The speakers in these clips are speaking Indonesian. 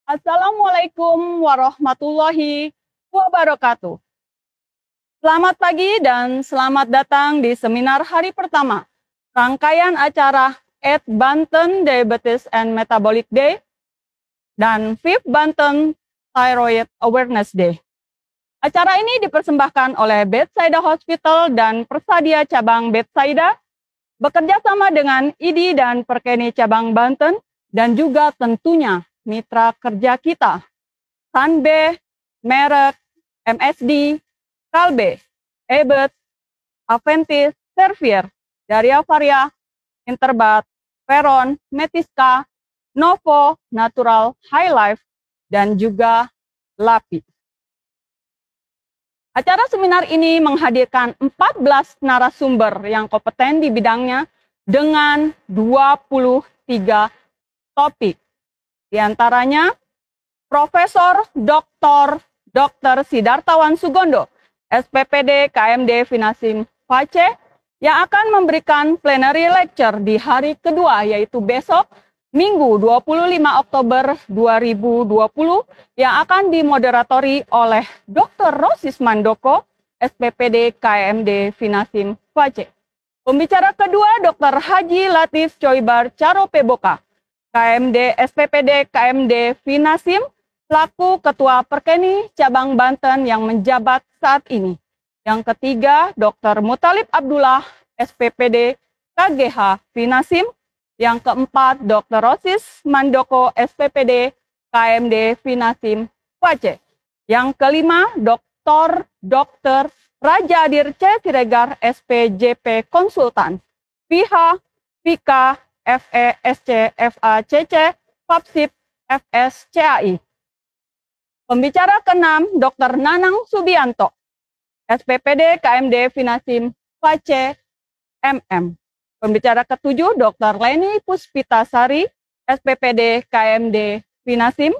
Assalamualaikum warahmatullahi wabarakatuh. Selamat pagi dan selamat datang di seminar hari pertama rangkaian acara at Banten Diabetes and Metabolic Day dan 5th Banten Thyroid Awareness Day. Acara ini dipersembahkan oleh Bethsaida Hospital dan Persadia Cabang Bethsaida bekerja sama dengan IDI dan Perkeni Cabang Banten dan juga tentunya mitra kerja kita, Sanbe, Merek, MSD, Kalbe, Ebet, Aventis, Servier, Daria Varia, Interbat, Veron, Metiska, Novo, Natural, High Life, dan juga LAPI. Acara seminar ini menghadirkan 14 narasumber yang kompeten di bidangnya dengan 23 topik. Di antaranya Profesor Dr. Sidartawan Sugondo, SPPD KMD Finasim Pace, yang akan memberikan plenary lecture di hari kedua, yaitu besok, Minggu 25 Oktober 2020, yang akan dimoderatori oleh Dr. Rosis Mandoko, SPPD KMD Finasim Pace. Pembicara kedua, Dr. Haji Latif Coibar Caropeboka, KMD SPPD KMD Finasim, selaku Ketua Perkeni Cabang Banten yang menjabat saat ini. Yang ketiga, Dr. Mutalib Abdullah, SPPD KGH Finasim. Yang keempat, Dr. Rosis Mandoko, SPPD KMD Finasim Pace. Yang kelima, Dr. Raja Adir C. Siregar, SPJP Konsultan, PIHA, PIKA, FESC, FACC, FAPSIP, FSCAI. Pembicara keenam, Dr. Nanang Subianto, SPPD KMD Finasim Pace, MM. Pembicara ketujuh, Dr. Leni Puspitasari, SPPD KMD Finasim.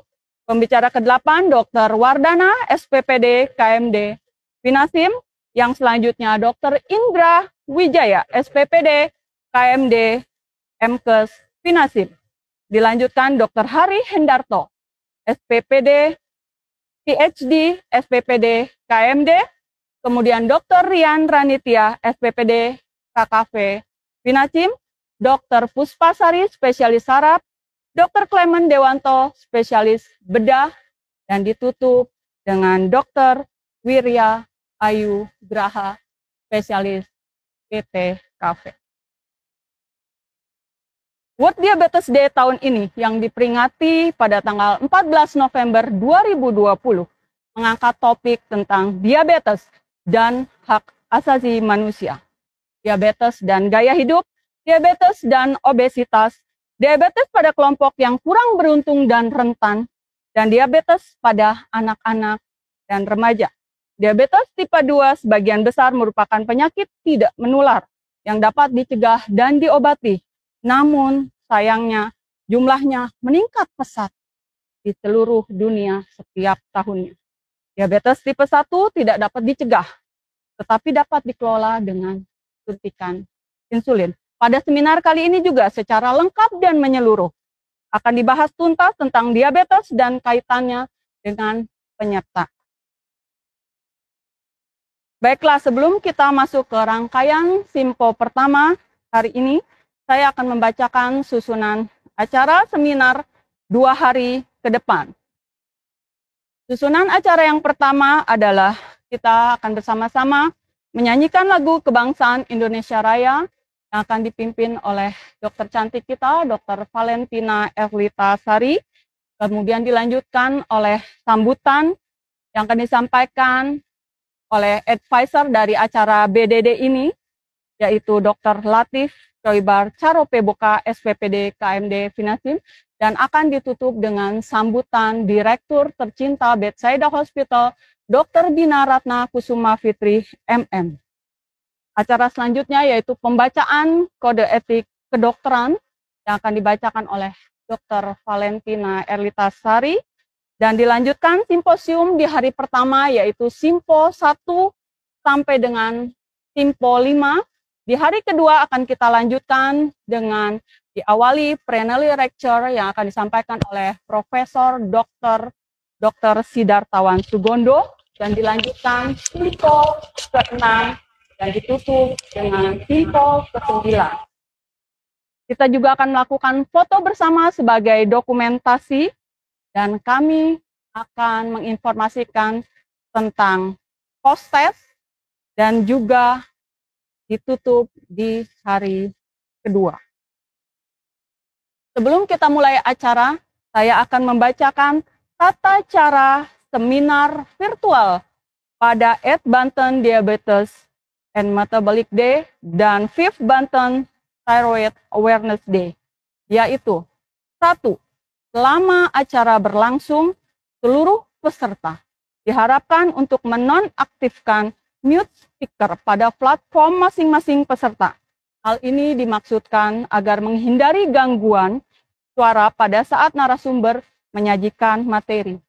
Pembicara ke-8, Dr. Wardana, SPPD KMD Finasim. Yang selanjutnya, Dr. Indra Wijaya, SPPD KMD MKes Finasim. Dilanjutkan Dr. Hari Hendarto, SPPD PhD, SPPD KMD. Kemudian Dr. Rian Ranitya, SPPD KKV Finasim. Dr. Puspasari, spesialis saraf. Dr. Clement Dewanto, spesialis bedah. Dan ditutup dengan Dr. Wirya Ayu Graha, spesialis PTKV. World Diabetes Day tahun ini yang diperingati pada tanggal 14 November 2020 mengangkat topik tentang diabetes dan hak asasi manusia, diabetes dan gaya hidup, diabetes dan obesitas, diabetes pada kelompok yang kurang beruntung dan rentan, dan diabetes pada anak-anak dan remaja. Diabetes tipe 2 sebagian besar merupakan penyakit tidak menular yang dapat dicegah dan diobati. Namun, sayangnya, jumlahnya meningkat pesat di seluruh dunia setiap tahunnya. Diabetes tipe 1 tidak dapat dicegah, tetapi dapat dikelola dengan suntikan insulin. Pada seminar kali ini juga secara lengkap dan menyeluruh akan dibahas tuntas tentang diabetes dan kaitannya dengan penyerta. Baiklah, sebelum kita masuk ke rangkaian Simpo pertama hari ini, saya akan membacakan susunan acara seminar 2 hari ke depan. Susunan acara yang pertama adalah kita akan bersama-sama menyanyikan lagu Kebangsaan Indonesia Raya yang akan dipimpin oleh dokter cantik kita, Dr. Valentina Evlita Sari. Kemudian dilanjutkan oleh sambutan yang akan disampaikan oleh advisor dari acara BDD ini, yaitu Dr. Latif Coibar Caropeboka, SPPD KMD Finasim, dan akan ditutup dengan sambutan Direktur tercinta Bethsaida Hospital, Dr. Bina Ratna Kusuma Fitri, MM. Acara selanjutnya yaitu pembacaan kode etik kedokteran yang akan dibacakan oleh Dr. Valentina Erlita Sari, dan dilanjutkan simposium di hari pertama yaitu Simpo 1 sampai dengan Simpo 5 Di hari kedua akan kita lanjutkan dengan diawali plenary lecture yang akan disampaikan oleh Profesor Dr. Sidartawan Sugondo dan dilanjutkan simpo ke-6 dan ditutup dengan simpo ke-9. Kita juga akan melakukan foto bersama sebagai dokumentasi dan kami akan menginformasikan tentang post-test dan juga ditutup di hari kedua. Sebelum kita mulai acara, saya akan membacakan tata cara seminar virtual pada 8th Banten Diabetes and Metabolic Day dan 5th Banten Thyroid Awareness Day, yaitu 1. Selama acara berlangsung, seluruh peserta diharapkan untuk menonaktifkan mute speaker pada platform masing-masing peserta. Hal ini dimaksudkan agar menghindari gangguan suara pada saat narasumber menyajikan materi.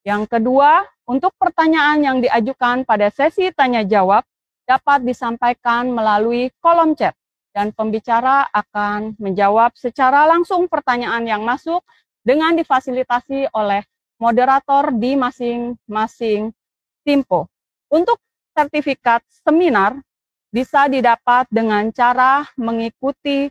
Yang kedua, untuk pertanyaan yang diajukan pada sesi tanya-jawab dapat disampaikan melalui kolom chat dan pembicara akan menjawab secara langsung pertanyaan yang masuk dengan difasilitasi oleh moderator di masing-masing simpo. Untuk sertifikat seminar bisa didapat dengan cara mengikuti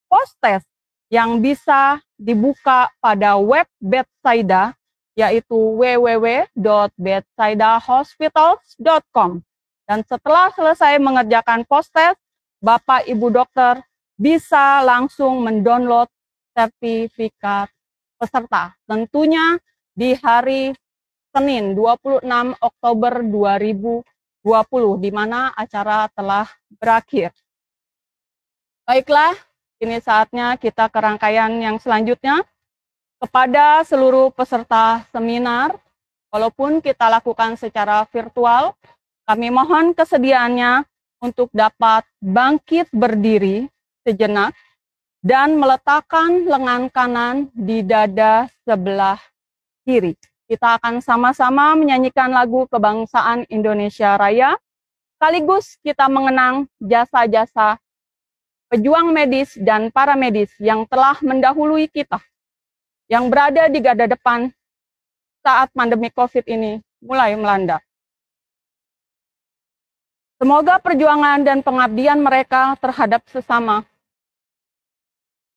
post-test yang bisa dibuka pada web Bethsaida, yaitu www.bethsaidahospitals.com. Dan setelah selesai mengerjakan post-test, Bapak Ibu dokter bisa langsung mendownload sertifikat peserta. Tentunya di hari Senin 26 Oktober 2020, di mana acara telah berakhir. Baiklah, ini saatnya kita ke rangkaian yang selanjutnya. Kepada seluruh peserta seminar, walaupun kita lakukan secara virtual, kami mohon kesediaannya untuk dapat bangkit berdiri sejenak dan meletakkan lengan kanan di dada sebelah kiri. Kita akan sama-sama menyanyikan lagu Kebangsaan Indonesia Raya, sekaligus kita mengenang jasa-jasa pejuang medis dan para medis yang telah mendahului kita, yang berada di garda depan saat pandemi COVID ini mulai melanda. Semoga perjuangan dan pengabdian mereka terhadap sesama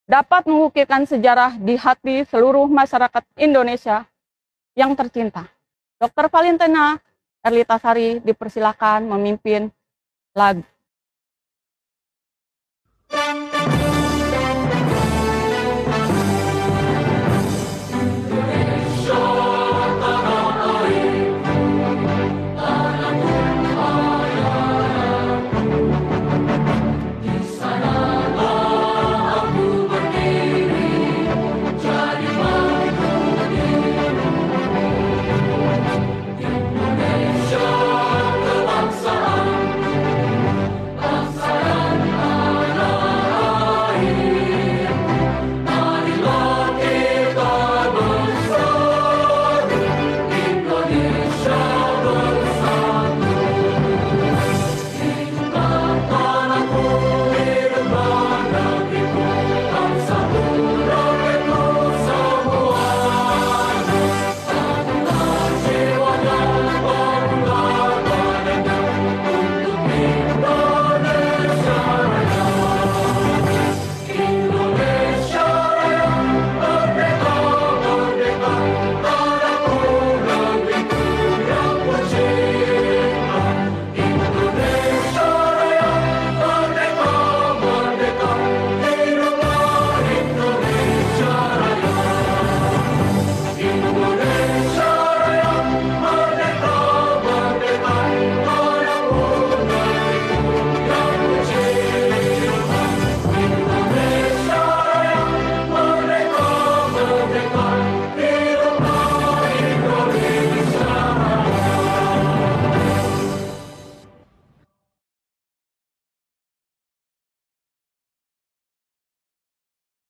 dapat mengukirkan sejarah di hati seluruh masyarakat Indonesia yang tercinta. Dr. Valentina Erlitasari dipersilakan memimpin lagu.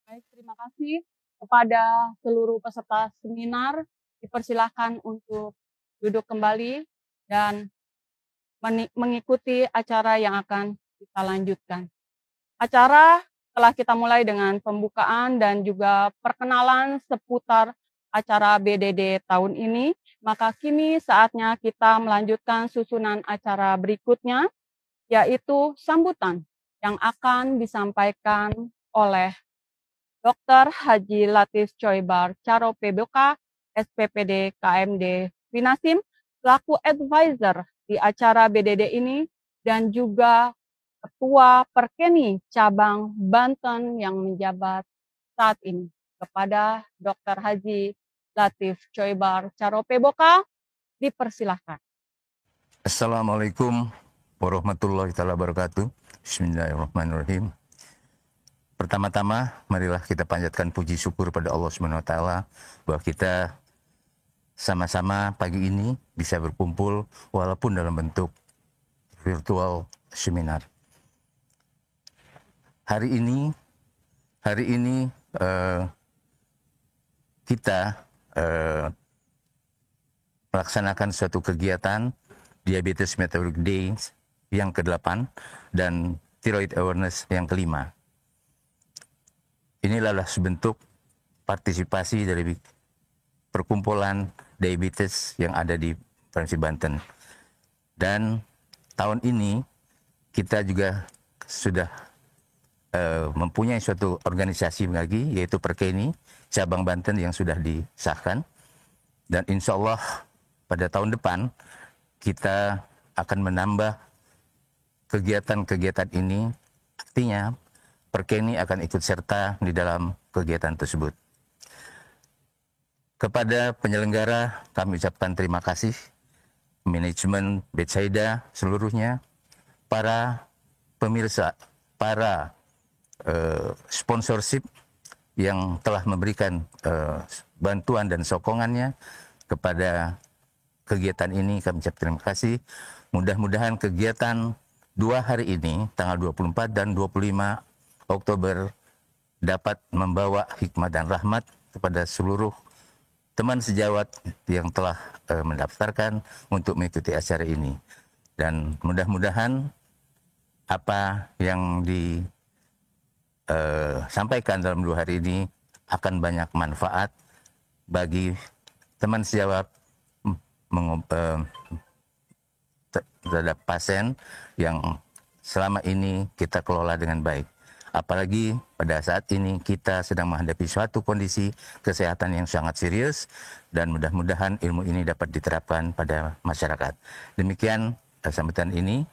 Baik, terima kasih kepada seluruh peserta seminar. Dipersilahkan untuk duduk kembali dan mengikuti acara yang akan kita lanjutkan. Acara telah kita mulai dengan pembukaan dan juga perkenalan seputar acara BDD tahun ini, maka kini saatnya kita melanjutkan susunan acara berikutnya, yaitu sambutan yang akan disampaikan oleh Dr. Haji Latif Choibar Charo PBK, SPPD KMD Finasim, selaku advisor di acara BDD ini, dan juga Ketua Perkeni Cabang Banten yang menjabat saat ini. Kepada Dr. Haji Latif Choibar Charo PBK, dipersilahkan. Assalamualaikum warahmatullahi wabarakatuh. Bismillahirrahmanirrahim. Pertama-tama, marilah kita panjatkan puji syukur pada Allah Subhanahu wa taala bahwa kita sama-sama pagi ini bisa berkumpul walaupun dalam bentuk virtual seminar. Hari ini kita melaksanakan suatu kegiatan Diabetes Metabolic Days yang ke-8 dan Thyroid Awareness yang ke-5. Inilah sebentuk partisipasi dari perkumpulan diabetes yang ada di Provinsi Banten. Dan tahun ini kita juga sudah mempunyai suatu organisasi lagi, yaitu Perkeni Cabang Banten yang sudah disahkan. Dan insya Allah pada tahun depan kita akan menambah kegiatan-kegiatan ini, artinya Perkeni akan ikut serta di dalam kegiatan tersebut. Kepada penyelenggara kami ucapkan terima kasih, manajemen Betsaida seluruhnya, para pemirsa, para sponsorship yang telah memberikan bantuan dan sokongannya kepada kegiatan ini, kami ucapkan terima kasih. Mudah-mudahan kegiatan 2 hari ini, tanggal 24 dan 25 Oktober, dapat membawa hikmah dan rahmat kepada seluruh teman sejawat yang telah mendaftarkan untuk mengikuti acara ini. Dan mudah-mudahan apa yang disampaikan dalam 2 hari ini akan banyak manfaat bagi teman sejawat terhadap pasien yang selama ini kita kelola dengan baik. Apalagi pada saat ini kita sedang menghadapi suatu kondisi kesehatan yang sangat serius, dan mudah-mudahan ilmu ini dapat diterapkan pada masyarakat. Demikian sambutan ini.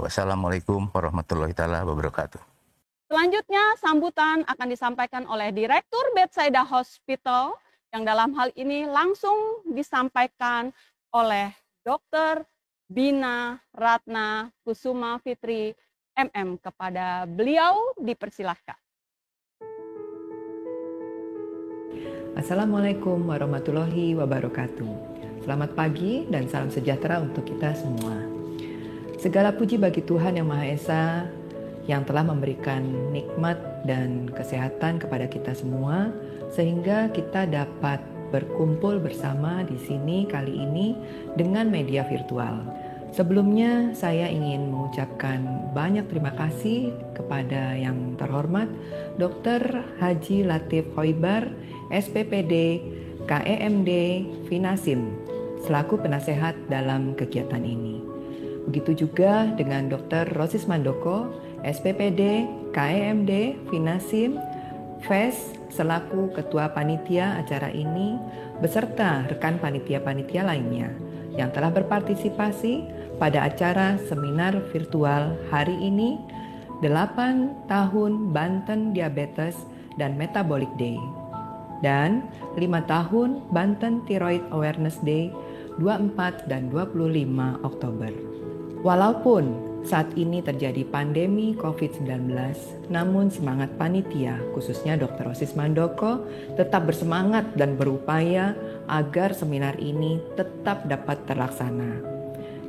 Wassalamualaikum warahmatullahi wabarakatuh. Selanjutnya, sambutan akan disampaikan oleh Direktur Betsaida Hospital, yang dalam hal ini langsung disampaikan oleh Dr. Bina Ratna Kusuma Fitri, MM. Kepada beliau dipersilahkan. Assalamualaikum warahmatullahi wabarakatuh. Selamat pagi dan salam sejahtera untuk kita semua. Segala puji bagi Tuhan Yang Maha Esa yang telah memberikan nikmat dan kesehatan kepada kita semua, sehingga kita dapat berkumpul bersama di sini kali ini dengan media virtual. Sebelumnya saya ingin mengucapkan banyak terima kasih kepada yang terhormat Dr. Haji Latif Choibar, SPPD KEMD Finasim, selaku penasehat dalam kegiatan ini. Begitu juga dengan Dr. Rosis Mandoko, SPPD KEMD Finasim, FES, selaku Ketua Panitia acara ini, beserta rekan panitia-panitia lainnya yang telah berpartisipasi pada acara seminar virtual hari ini, 8 tahun Banten Diabetes dan Metabolic Day, dan 5 tahun Banten Thyroid Awareness Day 24 dan 25 Oktober. Walaupun saat ini terjadi pandemi COVID-19, namun semangat panitia, khususnya Dr. Rosis Mandoko, tetap bersemangat dan berupaya agar seminar ini tetap dapat terlaksana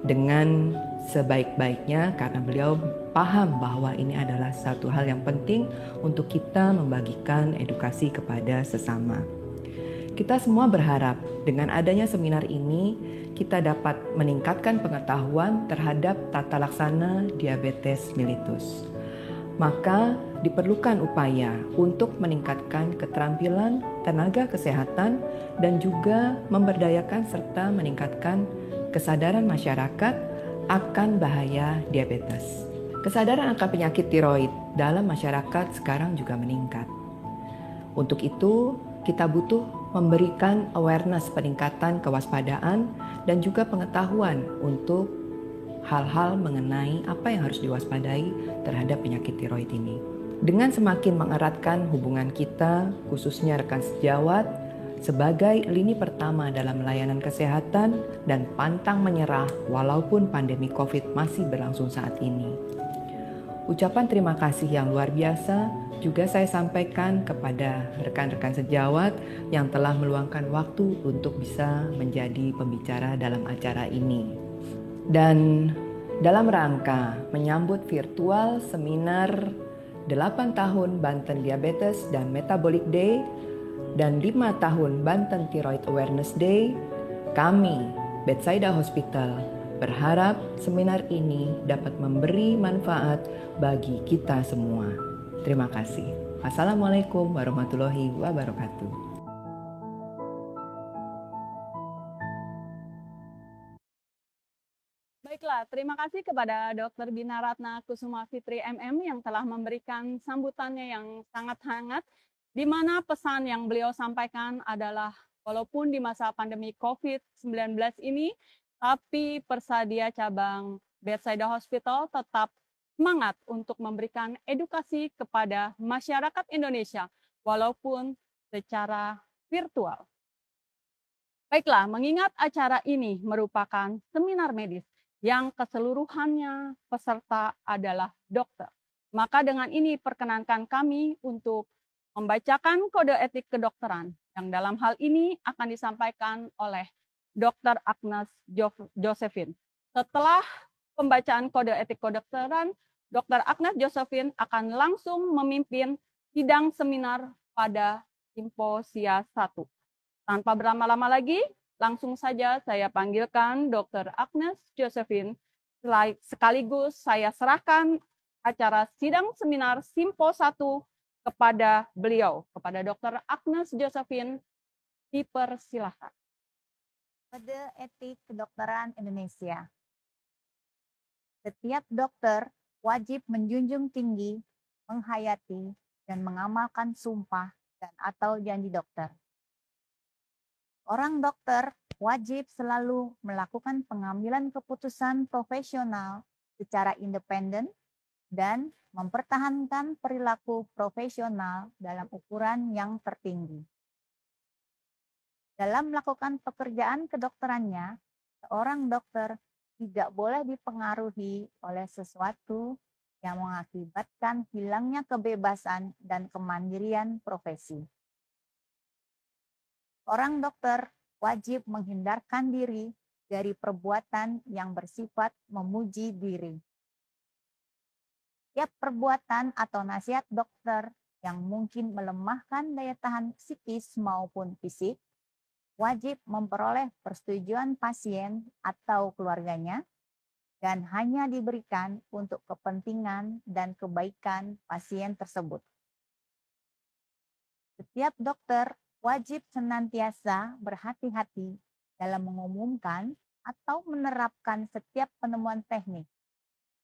dengan sebaik-baiknya, karena beliau paham bahwa ini adalah satu hal yang penting untuk kita membagikan edukasi kepada sesama. Kita semua berharap dengan adanya seminar ini, kita dapat meningkatkan pengetahuan terhadap tata laksana diabetes mellitus. Maka diperlukan upaya untuk meningkatkan keterampilan tenaga kesehatan dan juga memberdayakan serta meningkatkan kesadaran masyarakat akan bahaya diabetes. Kesadaran akan penyakit tiroid dalam masyarakat sekarang juga meningkat. Untuk itu, kita butuh memberikan awareness peningkatan kewaspadaan dan juga pengetahuan untuk hal-hal mengenai apa yang harus diwaspadai terhadap penyakit tiroid ini. Dengan semakin mengeratkan hubungan kita, khususnya rekan sejawat, sebagai lini pertama dalam layanan kesehatan dan pantang menyerah walaupun pandemi COVID masih berlangsung saat ini. Ucapan terima kasih yang luar biasa juga saya sampaikan kepada rekan-rekan sejawat yang telah meluangkan waktu untuk bisa menjadi pembicara dalam acara ini. Dan dalam rangka menyambut virtual seminar 8 tahun Banten Diabetes dan Metabolic Day dan 5 tahun Banten Thyroid Awareness Day, kami, Bethsaida Hospital, berharap seminar ini dapat memberi manfaat bagi kita semua. Terima kasih. Assalamualaikum warahmatullahi wabarakatuh. Baiklah, terima kasih kepada Dr. Bina Ratna Kusuma Fitri MM yang telah memberikan sambutannya yang sangat hangat, di mana pesan yang beliau sampaikan adalah walaupun di masa pandemi COVID-19 ini, tapi Persadia cabang Bethsaida Hospital tetap semangat untuk memberikan edukasi kepada masyarakat Indonesia, walaupun secara virtual. Baiklah, mengingat acara ini merupakan seminar medis, yang keseluruhannya peserta adalah dokter. Maka dengan ini perkenankan kami untuk membacakan kode etik kedokteran yang dalam hal ini akan disampaikan oleh Dr. Agnes Josephine. Setelah pembacaan kode etik kedokteran, Dr. Agnes Josephine akan langsung memimpin sidang seminar pada Simposia 1. Tanpa berlama-lama lagi, langsung saja saya panggilkan Dr. Agnes Josephine, sekaligus saya serahkan acara sidang seminar Simpo 1 kepada beliau, kepada Dr. Agnes Josephine, dipersilahkan. Kode Etik Kedokteran Indonesia. Setiap dokter wajib menjunjung tinggi, menghayati, dan mengamalkan sumpah dan atau janji dokter. Orang dokter wajib selalu melakukan pengambilan keputusan profesional secara independen dan mempertahankan perilaku profesional dalam ukuran yang tertinggi. Dalam melakukan pekerjaan kedokterannya, seorang dokter tidak boleh dipengaruhi oleh sesuatu yang mengakibatkan hilangnya kebebasan dan kemandirian profesi. Orang dokter wajib menghindarkan diri dari perbuatan yang bersifat memuji diri. Setiap perbuatan atau nasihat dokter yang mungkin melemahkan daya tahan psikis maupun fisik, wajib memperoleh persetujuan pasien atau keluarganya dan hanya diberikan untuk kepentingan dan kebaikan pasien tersebut. Setiap dokter wajib senantiasa berhati-hati dalam mengumumkan atau menerapkan setiap penemuan teknik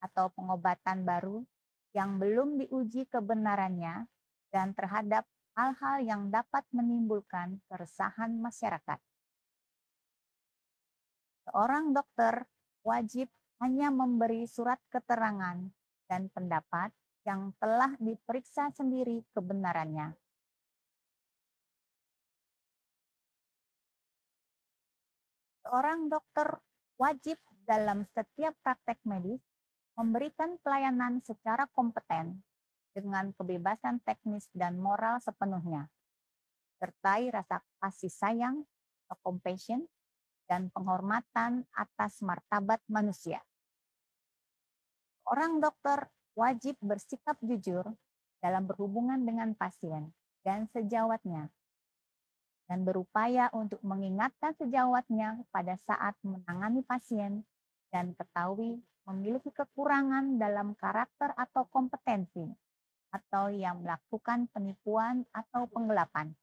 atau pengobatan baru yang belum diuji kebenarannya dan terhadap hal-hal yang dapat menimbulkan keresahan masyarakat. Seorang dokter wajib hanya memberi surat keterangan dan pendapat yang telah diperiksa sendiri kebenarannya. Seorang dokter wajib dalam setiap praktek medis memberikan pelayanan secara kompeten dengan kebebasan teknis dan moral sepenuhnya, sertai rasa kasih sayang, compassion, dan penghormatan atas martabat manusia. Seorang dokter wajib bersikap jujur dalam berhubungan dengan pasien dan sejawatnya, dan berupaya untuk mengingatkan sejawatnya pada saat menangani pasien dan ketahui memiliki kekurangan dalam karakter atau kompetensi atau yang melakukan penipuan atau penggelapan.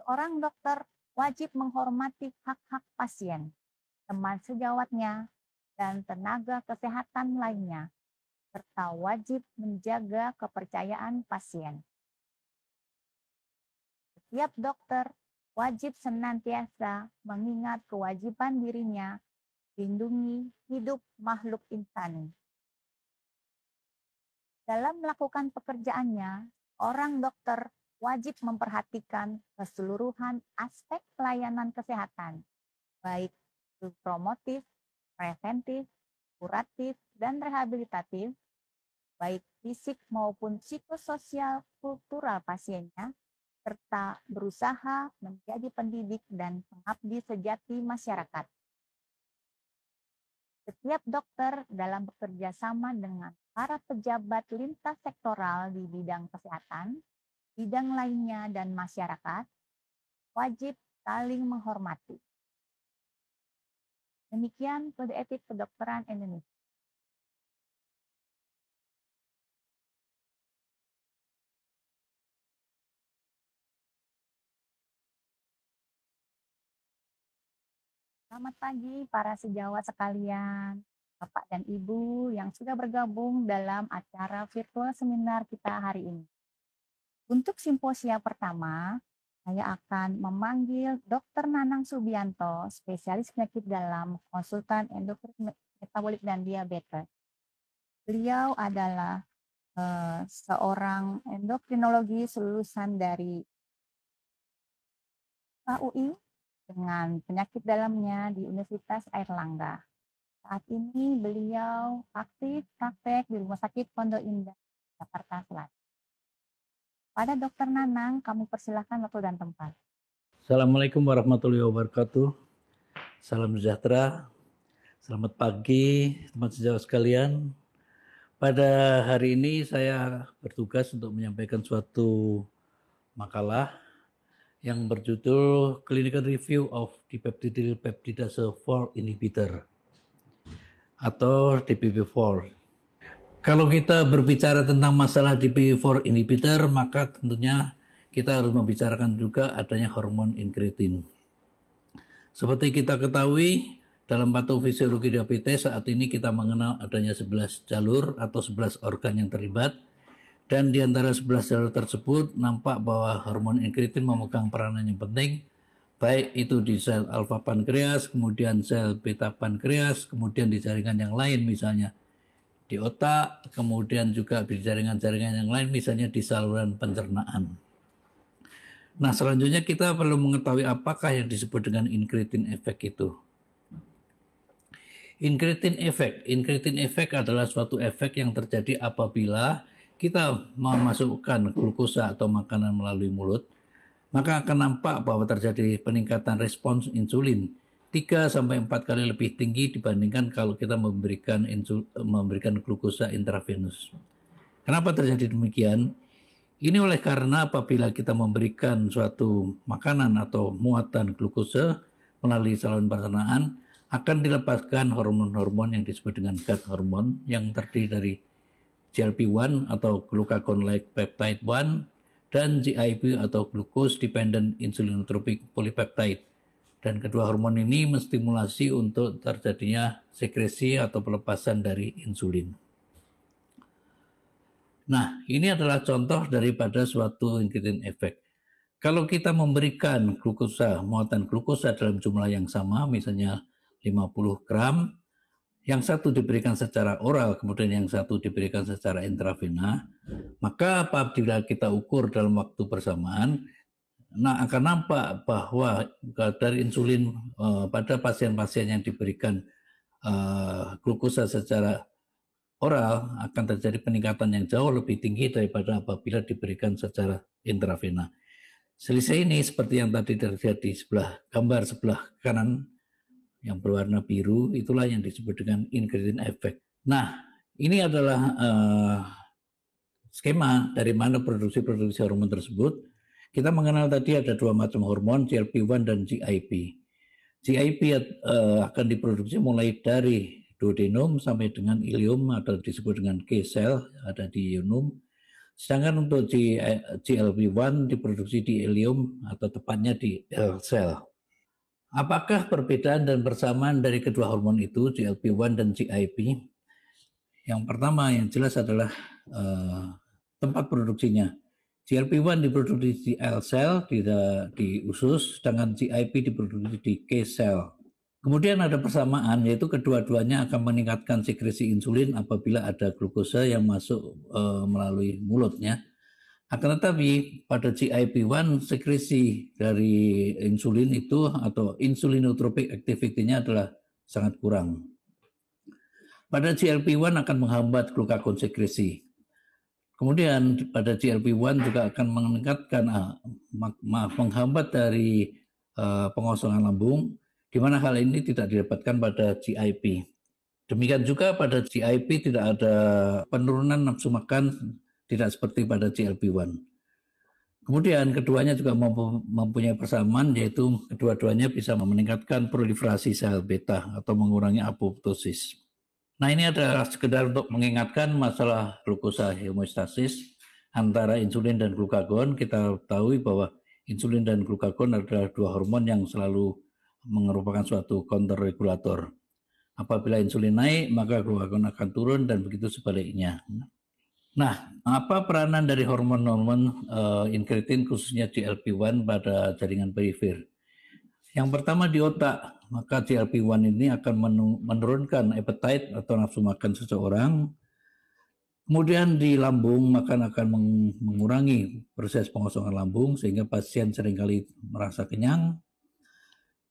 Seorang dokter wajib menghormati hak-hak pasien, teman sejawatnya, dan tenaga kesehatan lainnya, serta wajib menjaga kepercayaan pasien. Setiap dokter wajib senantiasa mengingat kewajiban dirinya lindungi hidup makhluk insani. Dalam melakukan pekerjaannya, orang dokter wajib memperhatikan keseluruhan aspek pelayanan kesehatan, baik itu promotif, preventif, kuratif, dan rehabilitatif, baik fisik maupun psikososial kultural pasiennya, serta berusaha menjadi pendidik dan pengabdi sejati masyarakat. Setiap dokter dalam bekerja sama dengan para pejabat lintas sektoral di bidang kesehatan, bidang lainnya, dan masyarakat, wajib saling menghormati. Demikian Kode Etik Kedokteran Indonesia. Selamat pagi para sejawat sekalian, Bapak dan Ibu yang sudah bergabung dalam acara virtual seminar kita hari ini. Untuk simposia pertama, saya akan memanggil Dr. Nanang Subianto, spesialis penyakit dalam, konsultan endokrin metabolik dan diabetes. Beliau adalah seorang endokrinologi lulusan dari UI dengan penyakit dalamnya di Universitas Airlangga. Saat ini beliau aktif praktek di Rumah Sakit Pondok Indah, Jakarta Selatan. Pada Dr. Nanang, kami persilahkan waktu dan tempat. Assalamualaikum warahmatullahi wabarakatuh. Salam sejahtera. Selamat pagi teman sejawat sekalian. Pada hari ini saya bertugas untuk menyampaikan suatu makalah yang berjudul Clinical Review of Dipeptidyl Peptidase 4 Inhibitor atau DPP4. Kalau kita berbicara tentang masalah DPP4 inhibitor, maka tentunya kita harus membicarakan juga adanya hormon inkretin. Seperti kita ketahui, dalam patofisiologi diabetes saat ini kita mengenal adanya 11 jalur atau 11 organ yang terlibat. Dan di antara 11 jalur tersebut nampak bahwa hormon inkretin memegang peranan yang penting, baik itu di sel alfa pankreas, kemudian sel beta pankreas, kemudian di jaringan yang lain misalnya di otak, kemudian juga di jaringan-jaringan yang lain misalnya di saluran pencernaan. Nah, selanjutnya kita perlu mengetahui apakah yang disebut dengan incretin effect itu. Incretin effect adalah suatu efek yang terjadi apabila kita memasukkan glukosa atau makanan melalui mulut, maka akan nampak bahwa terjadi peningkatan respons insulin 3-4 kali lebih tinggi dibandingkan kalau kita memberikan glukosa intravenus. Kenapa terjadi demikian? Ini oleh karena apabila kita memberikan suatu makanan atau muatan glukosa melalui saluran pencernaan, akan dilepaskan hormon-hormon yang disebut dengan gut hormon yang terdiri dari GLP-1 atau glucagon-like peptide 1 dan GIP atau glucose dependent insulinotropic polypeptide. Dan kedua hormon ini menstimulasi untuk terjadinya sekresi atau pelepasan dari insulin. Nah, ini adalah contoh daripada suatu incretin effect. Kalau kita memberikan glukosa, muatan glukosa dalam jumlah yang sama, misalnya 50 gram, yang satu diberikan secara oral, kemudian yang satu diberikan secara intravena, maka apabila kita ukur dalam waktu bersamaan, nah akan nampak bahwa dari insulin pada pasien-pasien yang diberikan glukosa secara oral akan terjadi peningkatan yang jauh lebih tinggi daripada apabila diberikan secara intravena. Selisih ini seperti yang tadi terlihat di gambar sebelah kanan yang berwarna biru, itulah yang disebut dengan incretin effect. Nah, ini adalah skema dari mana produksi hormon tersebut. Kita mengenal tadi ada dua macam hormon, GLP-1 dan GIP. GIP akan diproduksi mulai dari duodenum sampai dengan ileum atau disebut dengan K-cell, ada di ileum. Sedangkan untuk GLP-1 diproduksi di ileum atau tepatnya di L-cell. Apakah perbedaan dan persamaan dari kedua hormon itu, GLP-1 dan GIP? Yang pertama yang jelas adalah tempat produksinya. GLP-1 diproduksi di L-cell, di usus, sedangkan GIP diproduksi di K-cell. Kemudian ada persamaan, yaitu kedua-duanya akan meningkatkan sekresi insulin apabila ada glukosa yang masuk melalui mulutnya. Akan tetapi pada GIP-1 sekresi dari insulin itu atau insulinotropic activity-nya adalah sangat kurang. Pada GLP-1 akan menghambat glukagon sekresi. Kemudian pada GLP-1 juga akan meningkatkan menghambat dari pengosongan lambung, di mana hal ini tidak didapatkan pada GIP. Demikian juga pada GIP tidak ada penurunan nafsu makan, tidak seperti pada GLP-1. Kemudian keduanya juga mempunyai persamaan, yaitu kedua-duanya bisa meningkatkan proliferasi sel beta atau mengurangi apoptosis. Nah, ini adalah sekedar untuk mengingatkan masalah glukosa homeostasis antara insulin dan glukagon. Kita tahu bahwa insulin dan glukagon adalah dua hormon yang selalu merupakan suatu counter regulator. Apabila insulin naik, maka glukagon akan turun dan begitu sebaliknya. Nah, apa peranan dari hormon-hormon incretin khususnya GLP-1 pada jaringan perifer? Yang pertama di otak, maka GLP-1 ini akan menurunkan appetite atau nafsu makan seseorang. Kemudian di lambung, maka akan mengurangi proses pengosongan lambung sehingga pasien seringkali merasa kenyang.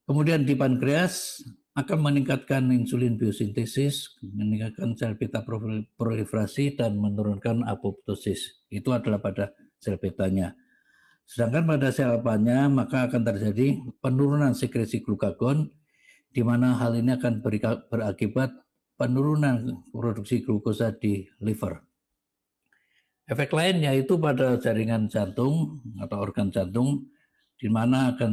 Kemudian di pankreas akan meningkatkan insulin biosintesis, meningkatkan sel beta proliferasi dan menurunkan apoptosis. Itu adalah pada sel betanya. Sedangkan pada sel alfanya maka akan terjadi penurunan sekresi glukagon, di mana hal ini akan berakibat penurunan produksi glukosa di liver. Efek lain yaitu pada jaringan jantung atau organ jantung, di mana akan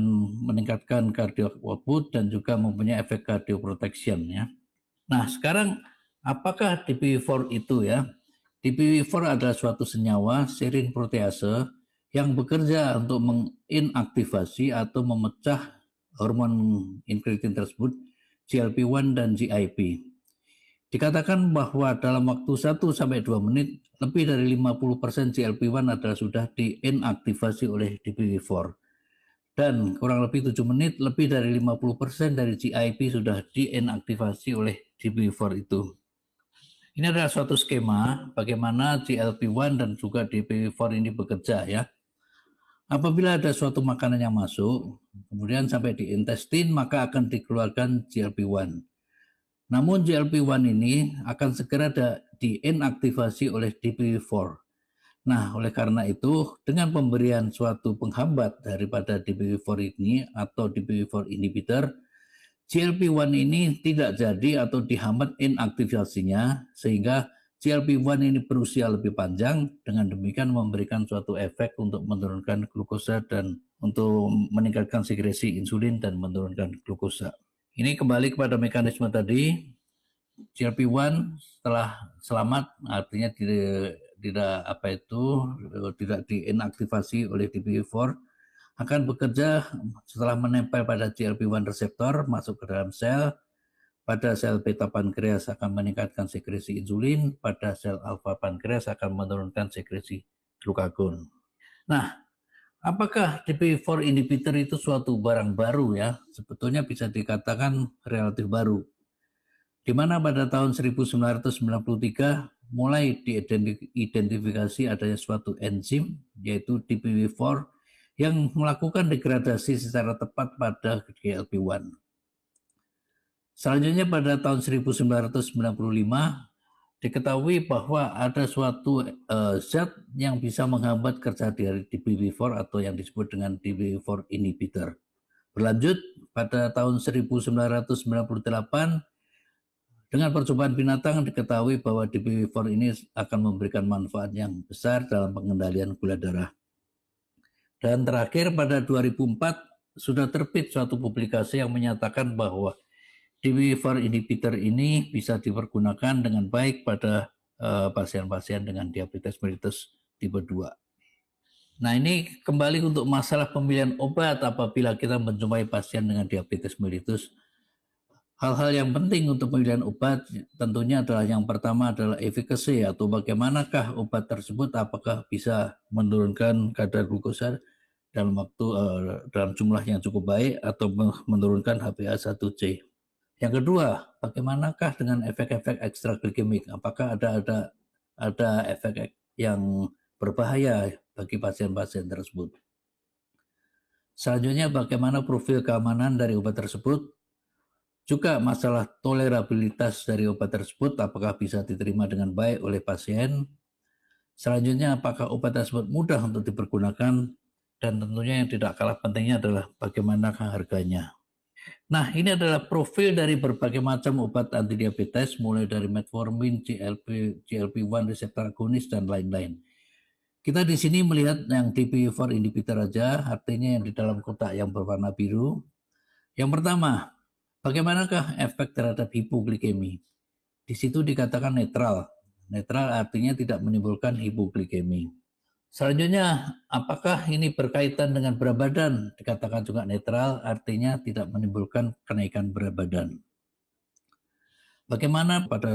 meningkatkan cardiac output dan juga mempunyai efek cardioprotection ya. Nah, sekarang apakah DPP-4 itu ya? DPP-4 adalah suatu senyawa serine protease yang bekerja untuk menginaktivasi atau memecah hormon incretin tersebut, GLP-1 dan GIP. Dikatakan bahwa dalam waktu 1-2 menit, lebih dari 50% GLP-1 adalah sudah diinaktivasi oleh DPP-4. Dan kurang lebih 7 menit, lebih dari 50% dari GIP sudah diinaktivasi oleh DPP-4 itu. Ini adalah suatu skema bagaimana GLP-1 dan juga DPP-4 ini bekerja ya. Apabila ada suatu makanan yang masuk, kemudian sampai di intestin, maka akan dikeluarkan GLP-1. Namun GLP-1 ini akan segera diinaktivasi oleh DPP-4. Nah, oleh karena itu, dengan pemberian suatu penghambat daripada DPP-4 ini atau DPP-4 inhibitor, GLP-1 ini tidak jadi atau dihambat inaktivasinya, sehingga GLP-1 ini berusia lebih panjang, dengan demikian memberikan suatu efek untuk menurunkan glukosa dan untuk meningkatkan sekresi insulin dan menurunkan glukosa. Ini kembali kepada mekanisme tadi, GLP-1 setelah selamat, artinya tidak diinaktivasi oleh DPP-4, akan bekerja setelah menempel pada GLP-1 reseptor masuk ke dalam sel. Pada sel beta pankreas akan meningkatkan sekresi insulin, pada sel alfa pankreas akan menurunkan sekresi glukagon. Nah, apakah DPP-4 inhibitor itu suatu barang baru ya? Sebetulnya bisa dikatakan relatif baru. Di mana pada tahun 1993 mulai diidentifikasi adanya suatu enzim yaitu DPP-4 yang melakukan degradasi secara tepat pada GLP-1. Selanjutnya pada tahun 1995 diketahui bahwa ada suatu zat yang bisa menghambat kerja dari DPP-4 atau yang disebut dengan DPP-4 inhibitor. Berlanjut pada tahun 1998 dengan percobaan binatang diketahui bahwa DPP-4 ini akan memberikan manfaat yang besar dalam pengendalian gula darah. Dan terakhir pada 2004 sudah terbit suatu publikasi yang menyatakan bahwa DPP-4 inhibitor ini bisa dipergunakan dengan baik pada pasien-pasien dengan diabetes mellitus tipe 2. Nah, ini kembali untuk masalah pemilihan obat apabila kita menjumpai pasien dengan diabetes mellitus. Hal-hal yang penting untuk pemilihan obat tentunya adalah yang pertama adalah efficacy atau bagaimanakah obat tersebut, apakah bisa menurunkan kadar glukosa dalam waktu dalam jumlah yang cukup baik atau menurunkan HbA1c. Yang kedua, bagaimanakah dengan efek-efek ekstraklikemik? Apakah ada efek yang berbahaya bagi pasien-pasien tersebut? Selanjutnya, bagaimana profil keamanan dari obat tersebut? Juga masalah tolerabilitas dari obat tersebut, apakah bisa diterima dengan baik oleh pasien. Selanjutnya, apakah obat tersebut mudah untuk dipergunakan, dan tentunya yang tidak kalah pentingnya adalah bagaimana harganya. Nah, ini adalah profil dari berbagai macam obat antidiabetes, mulai dari metformin, GLP-1 reseptor agonis, dan lain-lain. Kita di sini melihat yang DPP-4 inhibitor aja, artinya yang di dalam kotak yang berwarna biru. Yang pertama, bagaimanakah efek terhadap hipoglikemi? Di situ dikatakan netral. Netral artinya tidak menimbulkan hipoglikemi. Selanjutnya, apakah ini berkaitan dengan berat badan? Dikatakan juga netral, artinya tidak menimbulkan kenaikan berat badan. Bagaimana pada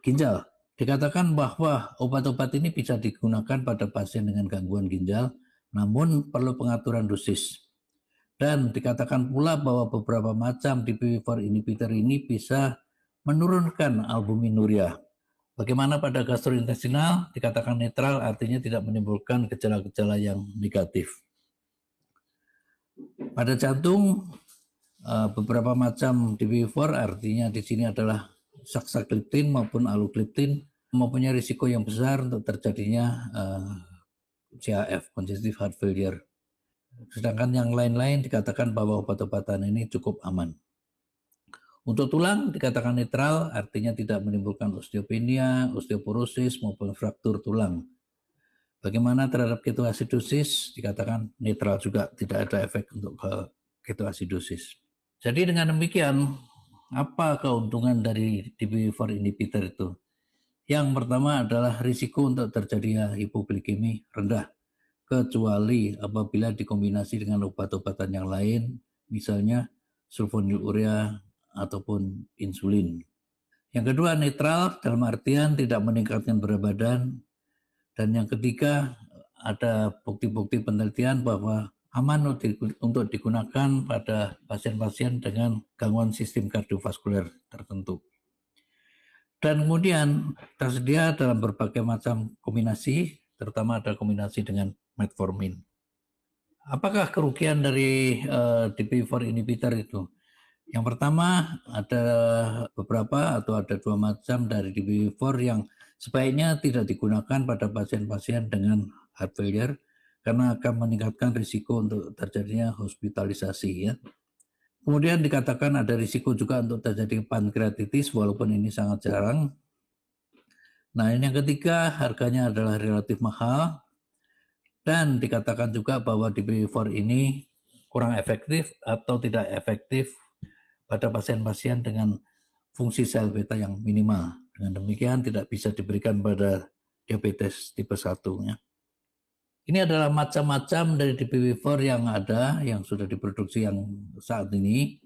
ginjal? Dikatakan bahwa obat-obat ini bisa digunakan pada pasien dengan gangguan ginjal, namun perlu pengaturan dosis. Dan dikatakan pula bahwa beberapa macam DPP-4 inhibitor ini bisa menurunkan albuminuria. Bagaimana pada gastrointestinal? Dikatakan netral, artinya tidak menimbulkan gejala-gejala yang negatif. Pada jantung, beberapa macam DPP-4 artinya di sini adalah saxagliptin maupun alogliptin mempunyai risiko yang besar untuk terjadinya CHF, congestive heart failure. Sedangkan yang lain-lain dikatakan bahwa obat-obatan ini cukup aman. Untuk tulang dikatakan netral, artinya tidak menimbulkan osteopenia, osteoporosis maupun fraktur tulang. Bagaimana terhadap ketoasidosis? Dikatakan netral juga, tidak ada efek untuk ketoasidosis. Jadi dengan demikian, apa keuntungan dari DPP-4 inhibitor itu? Yang pertama adalah risiko untuk terjadinya hipoglikemi rendah, kecuali apabila dikombinasi dengan obat-obatan yang lain, misalnya sulfonylurea ataupun insulin. Yang kedua, netral dalam artian tidak meningkatkan berat badan. Dan yang ketiga, ada bukti-bukti penelitian bahwa aman untuk digunakan pada pasien-pasien dengan gangguan sistem kardiovaskuler tertentu. Dan kemudian tersedia dalam berbagai macam kombinasi, terutama ada kombinasi dengan metformin. Apakah kerugian dari DPP-4 inhibitor itu? Yang pertama, ada beberapa atau ada dua macam dari DPP-4 yang sebaiknya tidak digunakan pada pasien-pasien dengan heart failure karena akan meningkatkan risiko untuk terjadinya hospitalisasi ya. Kemudian dikatakan ada risiko juga untuk terjadi pankreatitis walaupun ini sangat jarang. Nah, ini yang ketiga, harganya adalah relatif mahal dan dikatakan juga bahwa DPP-4 ini kurang efektif atau tidak efektif pada pasien-pasien dengan fungsi sel beta yang minimal. Dengan demikian tidak bisa diberikan pada diabetes tipe 1. Ya. Ini adalah macam-macam dari DPP-4 yang ada, yang sudah diproduksi yang saat ini.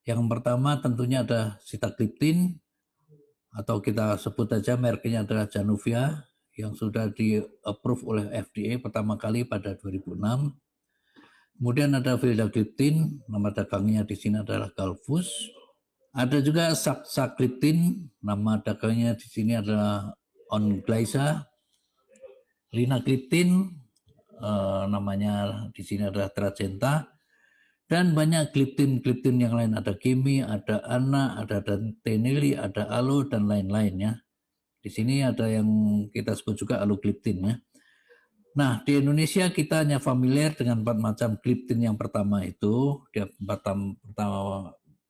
Yang pertama tentunya ada sitagliptin, atau kita sebut saja mereknya adalah Januvia, yang sudah di-approve oleh FDA pertama kali pada 2006. Kemudian ada vildagliptin, nama dagangnya di sini adalah Galvus. Ada juga saxagliptin, nama dagangnya di sini adalah Onglyza. Linagliptin, namanya di sini adalah Trajenta. Dan banyak gliptin yang lain, ada Kimi, ada Ana, ada Teneli, ada Alo dan lain-lain ya. Di sini ada yang kita sebut juga alogliptin ya. Nah, di Indonesia kita hanya familiar dengan 4 macam gliptin yang pertama itu,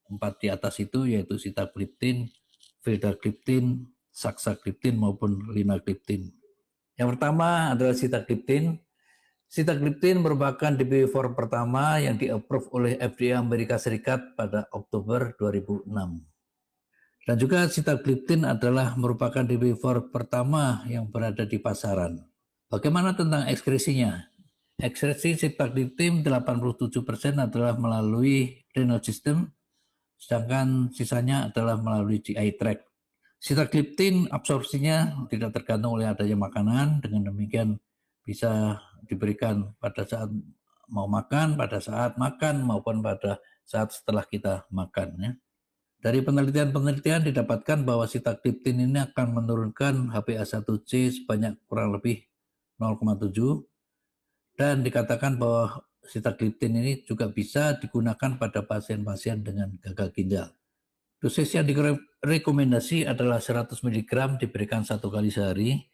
empat di atas itu yaitu sitagliptin, vildagliptin, saxagliptin maupun linagliptin. Yang pertama adalah sitagliptin. Sitagliptin merupakan DPI-4 pertama yang di-approve oleh FDA Amerika Serikat pada Oktober 2006. Dan juga sitagliptin adalah merupakan DPI-4 pertama yang berada di pasaran. Bagaimana tentang ekskresinya? Ekskresi sitagliptin 87% adalah melalui renal system, sedangkan sisanya adalah melalui GI tract. Sitagliptin absorpsinya tidak tergantung oleh adanya makanan, dengan demikian bisa diberikan pada saat mau makan, pada saat makan, maupun pada saat setelah kita makan. Ya. Dari penelitian-penelitian didapatkan bahwa sitagliptin ini akan menurunkan HbA1c sebanyak kurang lebih 0,7, dan dikatakan bahwa sitagliptin ini juga bisa digunakan pada pasien-pasien dengan gagal ginjal. Dosis yang direkomendasi adalah 100 mg diberikan 1 kali sehari.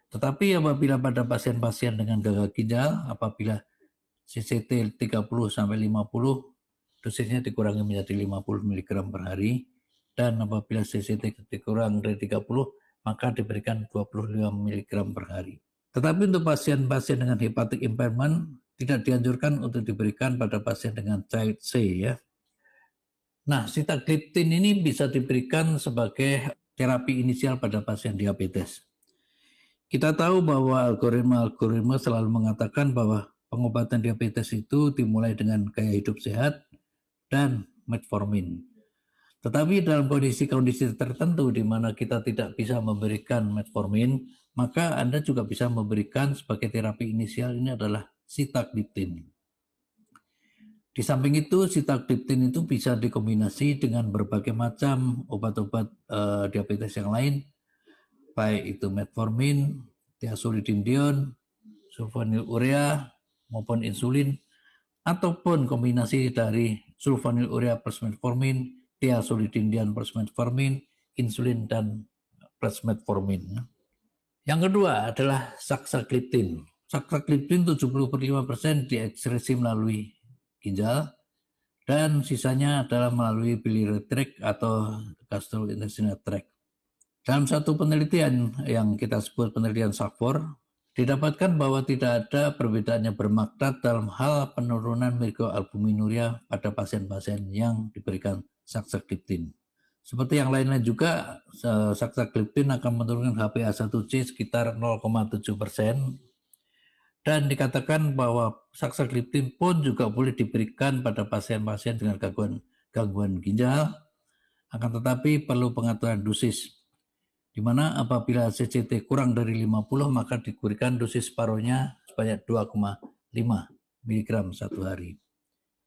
Tetapi apabila pada pasien-pasien dengan gagal ginjal, apabila CCT 30-50, dosisnya dikurangi menjadi 50 mg per hari. Dan apabila CCT dikurang dari 30, maka diberikan 25 mg per hari. Tetapi untuk pasien-pasien dengan hepatic impairment, tidak dianjurkan untuk diberikan pada pasien dengan child C ya. Nah, sitagliptin ini bisa diberikan sebagai terapi inisial pada pasien diabetes. Kita tahu bahwa algoritma selalu mengatakan bahwa pengobatan diabetes itu dimulai dengan gaya hidup sehat dan metformin. Tetapi dalam kondisi-kondisi tertentu di mana kita tidak bisa memberikan metformin, maka Anda juga bisa memberikan sebagai terapi inisial ini adalah sitagliptin. Di samping itu, sitagliptin itu bisa dikombinasi dengan berbagai macam obat-obat diabetes yang lain, baik itu metformin, thiazolidinedion, sulfonylurea maupun insulin, ataupun kombinasi dari sulfonylurea plus metformin, thiazolidinedion plus metformin, insulin dan plus metformin. Yang kedua adalah saxagliptin. Saxagliptin 75% diekskresi melalui ginjal dan sisanya adalah melalui biliary tract atau gastrointestinal tract. Dalam satu penelitian yang kita sebut penelitian SAFOR, didapatkan bahwa tidak ada perbedaan yang bermakna dalam hal penurunan mikroalbuminuria pada pasien-pasien yang diberikan saxagliptin. Seperti yang lain-lain juga, saxagliptin akan menurunkan HbA1c sekitar 0,7%, dan dikatakan bahwa saxagliptin pun juga boleh diberikan pada pasien-pasien dengan gangguan ginjal, akan tetapi perlu pengaturan dosis, di mana apabila CCT kurang dari 50 maka diberikan dosis separuhnya sebanyak 2,5 mg satu hari.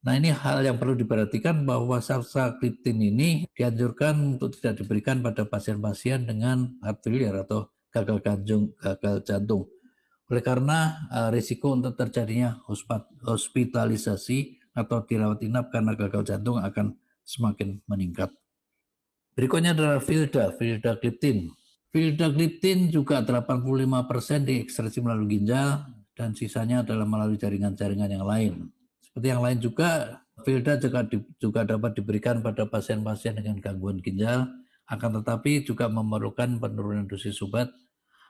Nah, ini hal yang perlu diperhatikan bahwa saxagliptin ini dianjurkan untuk tidak diberikan pada pasien-pasien dengan heart failure atau gagal jantung. Oleh karena risiko untuk terjadinya hospitalisasi atau dirawat inap karena gagal jantung akan semakin meningkat. Berikutnya adalah vildagliptin. Vildagliptin juga 85% diekskresi melalui ginjal dan sisanya adalah melalui jaringan-jaringan yang lain. Seperti yang lain juga, Vilda juga dapat diberikan pada pasien-pasien dengan gangguan ginjal, akan tetapi juga memerlukan penurunan dosis obat.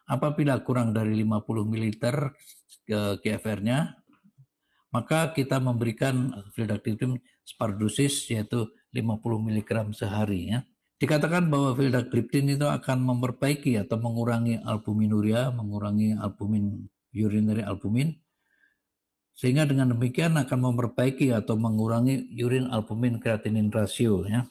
Apabila kurang dari 50 ml GFR-nya, maka kita memberikan vildagliptin separuh dosis yaitu 50 mg sehari ya. Dikatakan bahwa vildagliptin itu akan memperbaiki atau mengurangi albuminuria, mengurangi urinary albumin, sehingga dengan demikian akan memperbaiki atau mengurangi urine albumin creatinine ratio ya.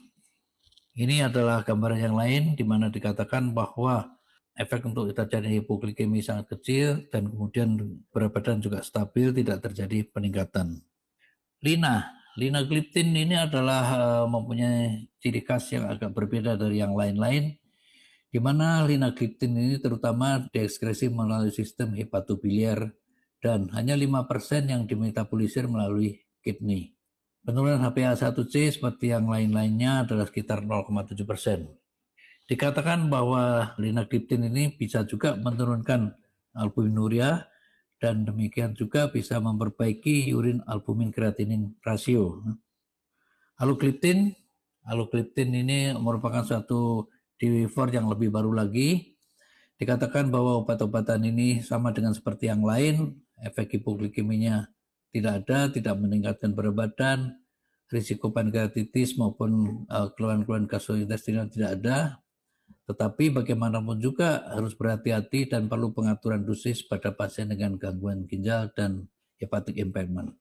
Ini adalah gambaran yang lain di mana dikatakan bahwa efek untuk terjadi hipoglikemi sangat kecil dan kemudian berat badan juga stabil, tidak terjadi peningkatan. Linagliptin ini adalah mempunyai ciri khas yang agak berbeda dari yang lain-lain, di mana linagliptin ini terutama diekskresi melalui sistem hepatobiliar dan hanya 5% yang dimetabolisir melalui kidney. Penurunan HbA1c seperti yang lain-lainnya adalah sekitar 0,7%. Dikatakan bahwa linagliptin ini bisa juga menurunkan albuminuria dan demikian juga bisa memperbaiki urine albumin creatinine ratio. Allogliptin ini merupakan suatu DPI-4 yang lebih baru lagi. Dikatakan bahwa obat-obatan ini sama dengan seperti yang lain, efek hipoglikeminya tidak ada, tidak meningkatkan berat badan, risiko pankreatitis maupun keluhan-keluhan gastrointestinal tidak ada. Tetapi bagaimanapun juga harus berhati-hati dan perlu pengaturan dosis pada pasien dengan gangguan ginjal dan hepatic impairment.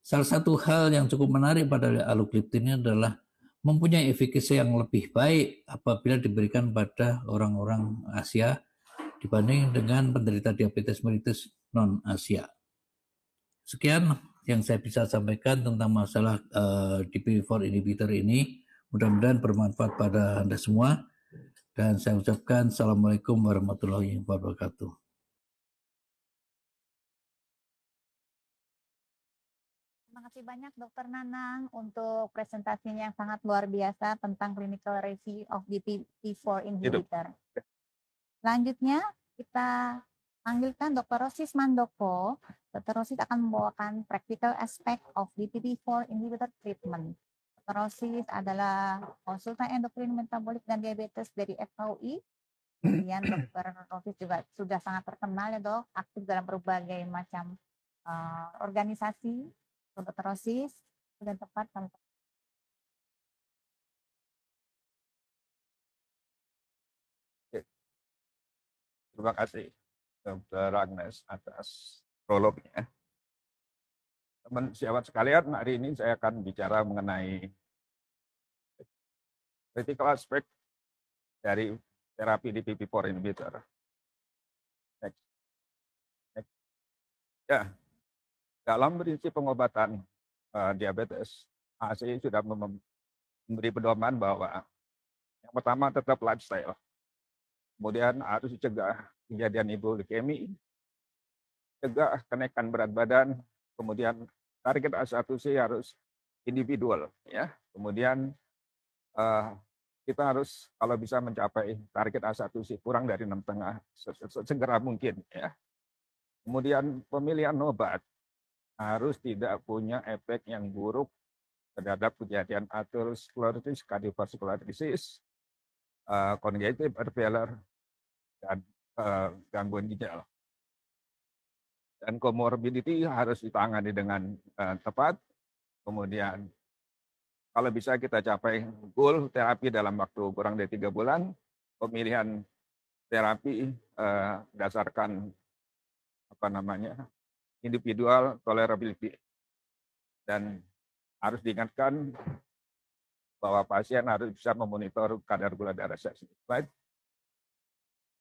Salah satu hal yang cukup menarik pada alogliptin ini adalah mempunyai efikasi yang lebih baik apabila diberikan pada orang-orang Asia dibanding dengan penderita diabetes mellitus non-Asia. Sekian yang saya bisa sampaikan tentang masalah DPP-4 inhibitor ini. Mudah-mudahan bermanfaat pada Anda semua. Dan saya ucapkan Assalamualaikum warahmatullahi wabarakatuh. Terima kasih banyak Dr. Nanang untuk presentasinya yang sangat luar biasa tentang clinical review of DPP-4 inhibitor. Selanjutnya kita panggilkan Dr. Rosis Mandoko. Dr. Rosis akan membawakan practical aspect of DPP-4 inhibitor treatment. Dr. Rosis adalah konsultan endokrin metabolik dan diabetes dari FKUI. Kemudian Dr. Rosis juga sudah sangat terkenal ya dok, aktif dalam berbagai macam organisasi. Dr. Rosis sudah tepat. Terima kasih Dr. Agnes atas prolognya. Teman sahabat sekalian, hari ini saya akan bicara mengenai critical aspect dari terapi DPP-4 inhibitor. Next. Ya, dalam prinsip pengobatan diabetes, ACI sudah memberi pedoman bahwa yang pertama tetap lifestyle. Kemudian harus dicegah kejadian hipoglikemi, cegah kenaikan berat badan, kemudian target A1C harus individual, ya. Kemudian kita harus kalau bisa mencapai target A1C kurang dari 6,5 segera mungkin, ya. Kemudian pemilihan obat harus tidak punya efek yang buruk terhadap kejadian atherosclerosis, cardiovascular disease, congestive heart failure, dan gangguan ginjal. Dan comorbidity harus ditangani dengan tepat. Kemudian kalau bisa kita capai goal terapi dalam waktu kurang dari 3 bulan, pemilihan terapi berdasarkan individual tolerability. Dan harus diingatkan bahwa pasien harus bisa memonitor kadar gula darah sesnya. Right?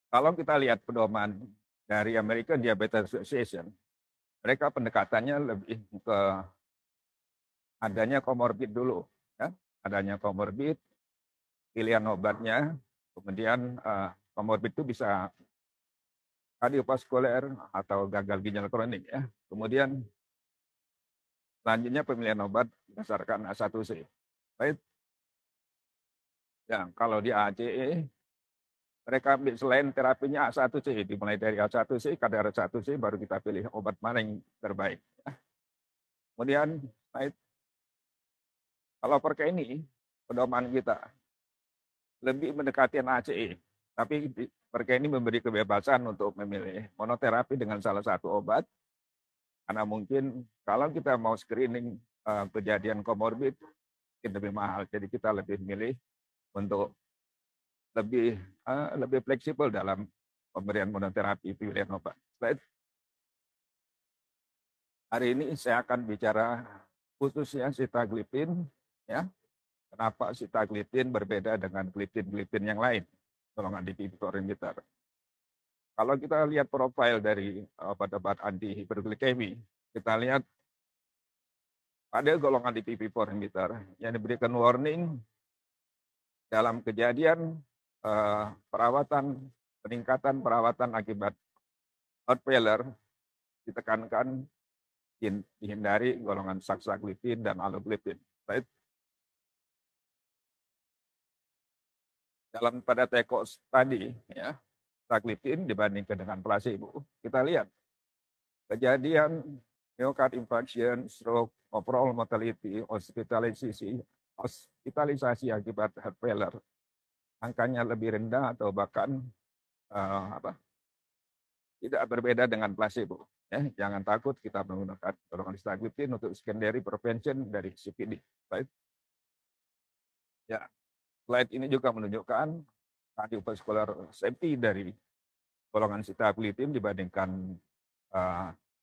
Kalau kita lihat pedoman dari American Diabetes Association, mereka pendekatannya lebih ke adanya komorbid dulu, ya. Adanya komorbid, pilihan obatnya, kemudian komorbid itu bisa kardiovaskuler atau gagal ginjal kronik, ya. Kemudian selanjutnya pemilihan obat berdasarkan A1C. Right? Ya, kalau di ACE mereka selain terapinya A1C, dimulai dari A1C, kadar A1C, baru kita pilih obat mana yang terbaik. Kemudian, kalau pakai ini, pedoman kita lebih mendekati ACE, tapi pakai ini memberi kebebasan untuk memilih monoterapi dengan salah satu obat, karena mungkin kalau kita mau screening kejadian komorbid, mungkin lebih mahal, jadi kita lebih milih untuk lebih fleksibel dalam pemberian monoterapi pilihan obat. Slide. Hari ini saya akan bicara khususnya sitagliptin, ya. Kenapa sitagliptin berbeda dengan gliptin yang lain, golongan DPP-4 inhibitor. Kalau kita lihat profil dari obat-obat anti hiperglikemi, kita lihat pada golongan DPP-4 inhibitor yang diberikan warning dalam kejadian peningkatan perawatan akibat heart failure ditekankan dihindari golongan saxagliptin dan alogliptin. Right? Dalam pada TECOS tadi, ya, saxagliptin dibandingkan dengan placebo, kita lihat kejadian myocard infarction, stroke, overall mortality, hospitalisasi akibat heart failure angkanya lebih rendah atau bahkan tidak berbeda dengan placebo. Ya, jangan takut kita menggunakan golongan sitagliptin untuk secondary prevention dari CPD. Right? Ya, slide ini juga menunjukkan cardiovascular safety dari golongan sitagliptin dibandingkan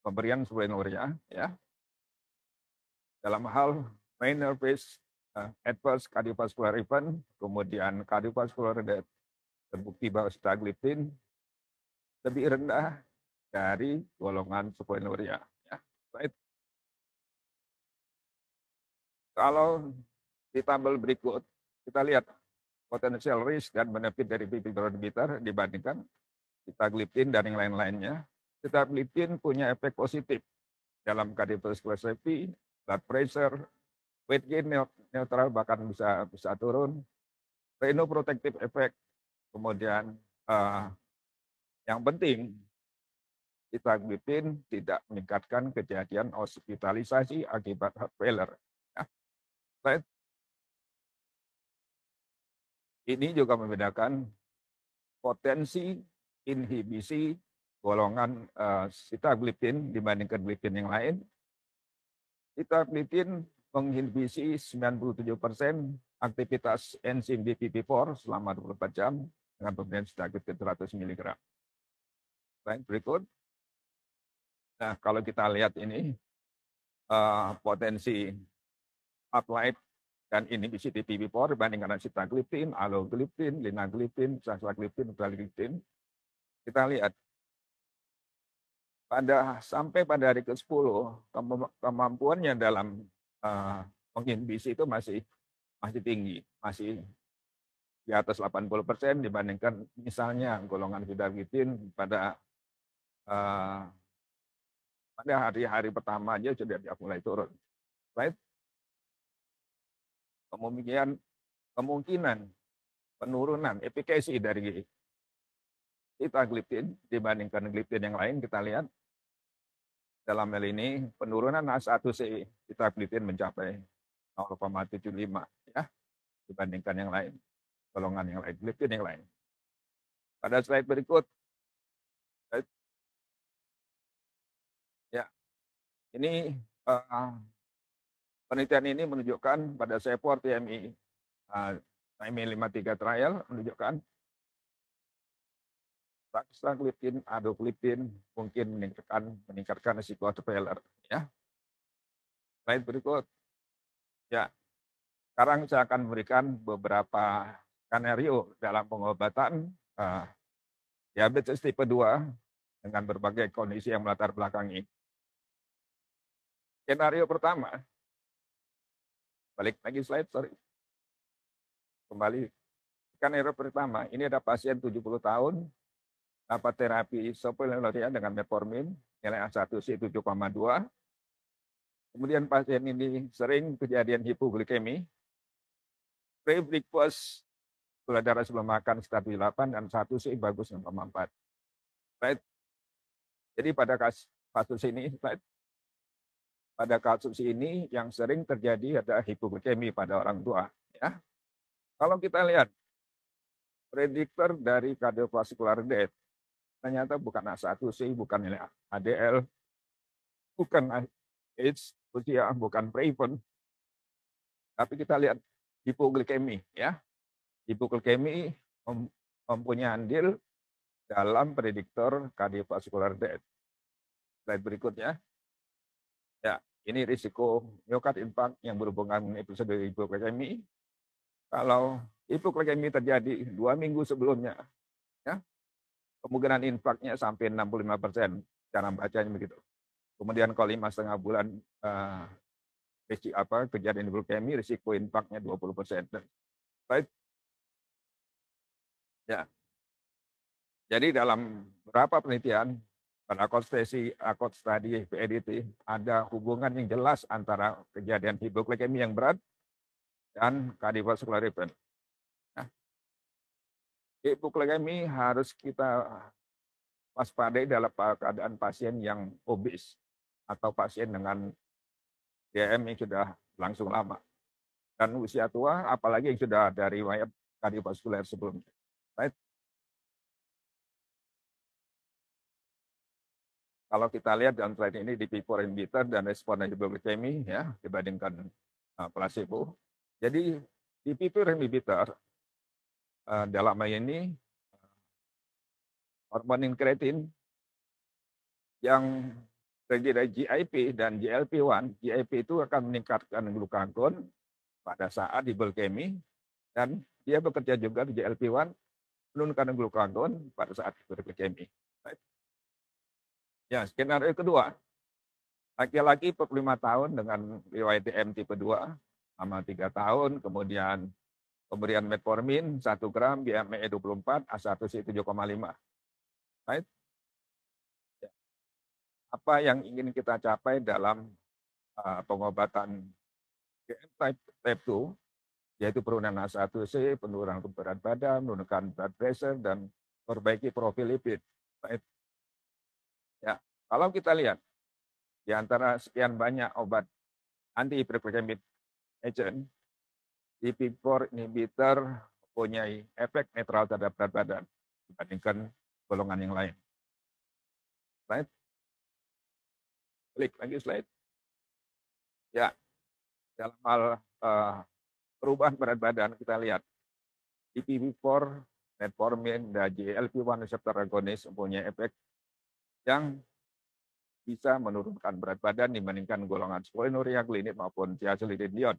pemberian sulfonylurea, ya. Dalam hal minor phase adverse cardiovascular event, kemudian cardiovascular death, terbukti bahwa sitagliptin lebih rendah dari golongan sulfonylurea. Ya. Right? Kalau di tabel berikut, kita lihat potensial risk dan benefit dari bipinol inhibitor dibandingkan sitagliptin dan yang lain-lainnya. Sitagliptin punya efek positif dalam cardiovascular safety, blood pressure, weight gain neutral bahkan bisa turun, renoprotective effect, kemudian yang penting sitagliptin tidak meningkatkan kejadian hospitalisasi akibat heart failure. Ya. Right? Ini juga membedakan potensi inhibisi golongan sitagliptin dibandingkan gliptin yang lain. Sitagliptin menginhibisi 97% aktivitas enzim DPP4 selama 24 jam dengan pemberian sitagliptin 100 mg. Baik, berikut. Nah, kalau kita lihat ini potensi uplight dan inhibisi DPP4 dibandingkan sitagliptin, alogliptin, linagliptin, saxagliptin, pralagliptin. Kita lihat sampai pada hari ke-10 kemampuannya dalam menginhibisi itu masih tinggi, masih di atas 80% dibandingkan misalnya golongan sitagliptin pada hari-hari pertama aja sudah mulai turun. Right? Kemungkinan penurunan efikasi dari sitagliptin dibandingkan gliptin yang lain, kita lihat dalam hal ini penurunan A1C sitagliptin mencapai 0,75 ya dibandingkan yang lain, golongan yang lain, gliptin yang lain. Pada slide berikut, ya ini penelitian ini menunjukkan pada CEPOR TMI 53 trial menunjukkan saxagliptin, alogliptin mungkin meningkatkan risiko heart failure. Ya. Slide berikut. Ya, sekarang saya akan memberikan beberapa skenario dalam pengobatan diabetes tipe 2 dengan berbagai kondisi yang melatar belakangi. Skenario pertama, balik lagi slide, sorry. Kembali. Skenario pertama, ini ada pasien 70 tahun, dapat terapi sulfonylurea dengan metformin, nilai A1C 7,2. Kemudian pasien ini sering kejadian hipoglikemi, pre-breakfast, gula darah sebelum makan stabil 8, dan 1C bagus 6,4. Right? Jadi pada kasus ini yang sering terjadi ada hipoglikemi pada orang tua. Ya. Kalau kita lihat prediktor dari cardiovascular death, ternyata bukan A1C, bukan nilai HDL, bukan age, usia, bukan prevent. Tapi kita lihat hipoglikemi, ya. Hipoglikemi mempunyai andil dalam prediktor cardiovascular death. Slide berikutnya. Ya, ini risiko myocard infarct yang berhubungan dengan episode hipoglikemi. Kalau hipoglikemi terjadi 2 minggu sebelumnya, ya, kemungkinan infarktnya sampai 65%, cara bacanya begitu. Kemudian kalau 5,5 bulan kejadian hipoglikemi, risiko infarktnya 20%. Right? Ya. Jadi dalam beberapa penelitian pada ACOT study PEDT ada hubungan yang jelas antara kejadian hipoglikemi yang berat dan cardiovascular event. Hipoglikemi harus kita waspadai dalam keadaan pasien yang obes atau pasien dengan DM yang sudah langsung lama. Dan usia tua, apalagi yang sudah dari riwayat kardiovaskuler sebelumnya. Right? kalau kita lihat dalam slide ini DP4 inhibitor dan responden hipoglikemi ya dibandingkan placebo. Jadi DP4 inhibitor dalam hal ini hormon incretin yang terdiri dari GIP dan GLP-1. GIP itu akan meningkatkan glukagon pada saat hipoglikemi dan dia bekerja juga di GLP-1 menurunkan glukagon pada saat hipoglikemi. Ya, skenario kedua, laki-laki 45 tahun dengan riwayat DM tipe 2 selama 3 tahun, kemudian pemberian metformin 1 gram, BMI 24, A1C 7,5. Right? Ya. Apa yang ingin kita capai dalam pengobatan GM type 2, yaitu penurunan A1C, penurunan berat badan, menurunkan blood pressure, dan perbaiki profil lipid. Right? Ya, kalau kita lihat di antara sekian banyak obat anti-hyperglycemic agent, DP4 inhibitor mempunyai efek netral terhadap berat badan dibandingkan golongan yang lain. Slide. Klik lagi slide. Ya, dalam hal perubahan berat badan kita lihat DP4, metformin, dan GLP-1 receptor agonis mempunyai efek yang bisa menurunkan berat badan dibandingkan golongan spolinuria, gliadin maupun thiazolidinedione.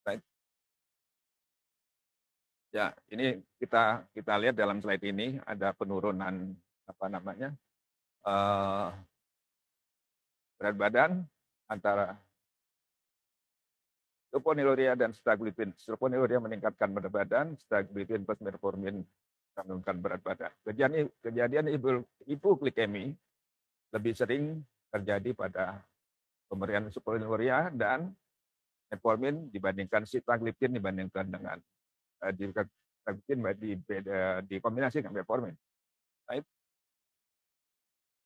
Right. Ya, ini kita lihat dalam slide ini ada penurunan berat badan antara sulfonylurea dan sitagliptin. Sulfonylurea meningkatkan berat badan, sitagliptin plus metformin menurunkan berat badan. Kejadian hipoglikemi lebih sering terjadi pada pemberian sulfonylurea dan metformin dibandingkan sitagliptin dibandingkan dengan dikombinasi dengan metformin. Right?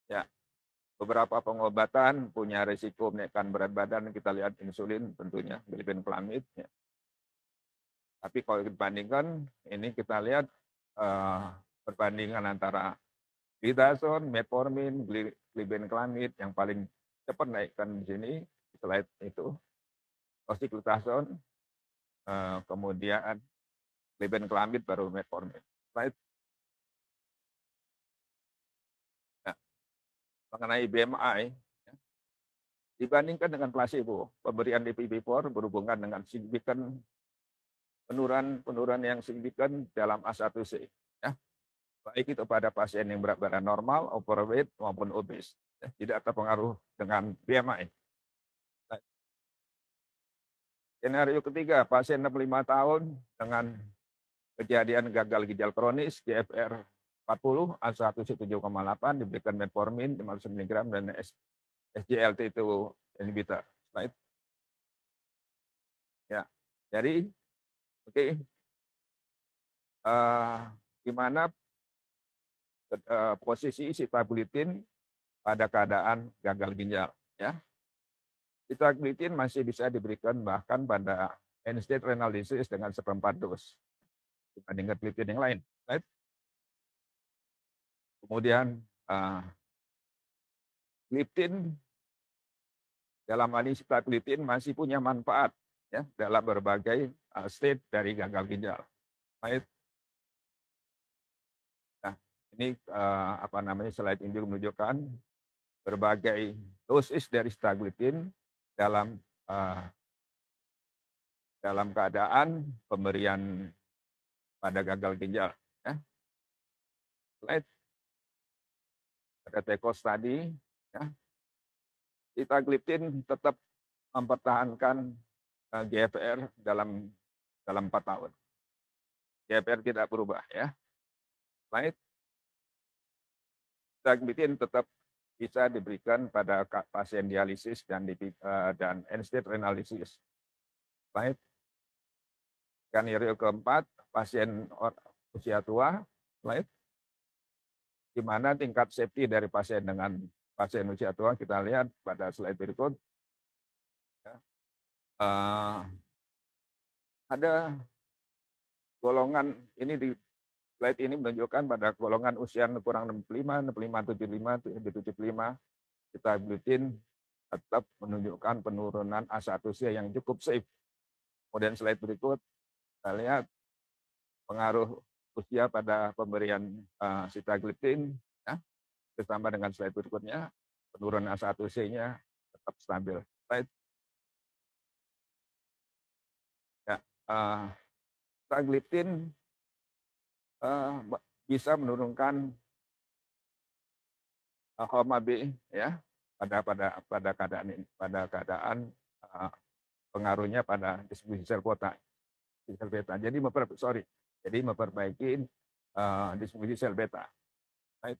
Ya, beberapa pengobatan punya risiko menaikkan berat badan. Kita lihat insulin tentunya, glibenclamid. Ya. Tapi kalau dibandingkan, ini kita lihat perbandingan antara glitazone, metformin, glibenclamid yang paling cepat naikkan di sini, slide itu, oxyglitazone, kemudian glibenclamid baru metformin. Slide. Nah, mengenai BMI, ya, dibandingkan dengan placebo, pemberian DPP4 berhubungan dengan signifikan penurunan yang signifikan dalam A1C. Ya. Baik itu pada pasien yang berat badan normal, overweight, maupun obes. Ya, tidak terpengaruh dengan BMI. Nah, skenario ketiga, pasien 65 tahun dengan kejadian gagal ginjal kronis, GFR 40, A1C 7,8, diberikan metformin 500 mg dan SGLT2 inhibitor. Slide. Ya, jadi oke. Gimana posisi sitagliptin pada keadaan gagal ginjal? Ya, sitagliptin masih bisa diberikan bahkan pada end-stage renal disease dengan 1/4 dos dibandingkan gliptin yang lain. Right? Kemudian gliptin dalam hal ini sitagliptin masih punya manfaat ya dalam berbagai state dari gagal ginjal. Right? Nah, ini slide ini menunjukkan berbagai dosis dari sitagliptin dalam keadaan pemberian pada gagal ginjal. Ya. Slide. Pada TECOS tadi, ya, sitagliptin tetap mempertahankan GFR dalam 4 tahun. GFR tidak berubah, ya. Slide. Sitagliptin tetap bisa diberikan pada pasien dialisis dan end-stage renal disease. Slide. Skenario keempat, pasien usia tua. Slide. Di mana tingkat safety dari pasien dengan pasien usia tua kita lihat pada slide berikut. Ya. Ada golongan ini Slide ini menunjukkan pada golongan usia kurang 65, 75, 75, 75, sitagliptin tetap menunjukkan penurunan A1C yang cukup safe. Kemudian slide berikut, kita lihat pengaruh usia pada pemberian sitagliptin, ya, ditambah dengan slide berikutnya, penurunan A1C-nya tetap stabil. Slide. Ya, sitagliptin bisa menurunkan HOMA B, ya, pada keadaan pengaruhnya pada distribusi sel beta. Jadi memperbaiki distribusi sel beta. Right.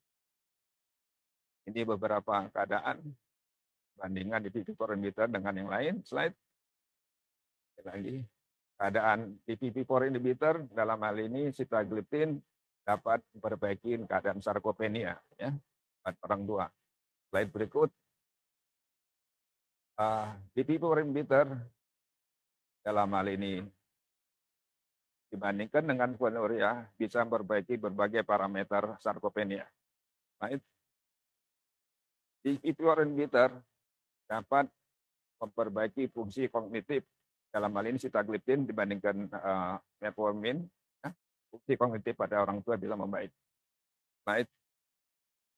Ini beberapa keadaan bandingan di DPP-4 inhibitor dengan yang lain. Slide. Lagi. Keadaan DPP-4 inhibitor dalam hal ini sitagliptin dapat memperbaiki keadaan sarkopenia, ya, pada orang tua. Slide berikut. DPP-4 inhibitor dalam hal ini dibandingkan dengan guanuria bisa memperbaiki berbagai parameter sarkopenia. Right. DPP-4 inhibitor dapat memperbaiki fungsi kognitif. Dalam hal ini sitagliptin dibandingkan metformin, ya, fungsi kognitif pada orang tua bisa membaik. Right.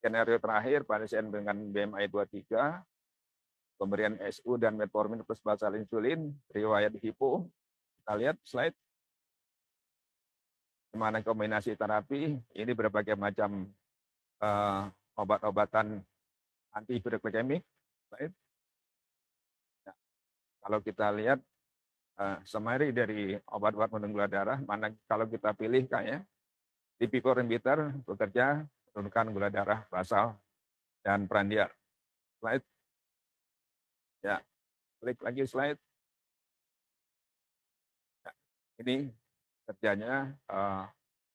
Skenario terakhir pasien dengan BMI 23, pemberian SU dan metformin plus basal insulin, riwayat hipo. Kita lihat slide. Di mana kombinasi terapi, ini berbagai macam obat-obatan anti-hiperglikemik. Slide. Nah, kalau kita lihat summary dari obat-obat penurun gula darah, mana kalau kita pilih kayaknya DPP-4 inhibitor bekerja menurunkan gula darah basal dan prandial. Slide. Ya, klik lagi slide. Ya, ini kerjanya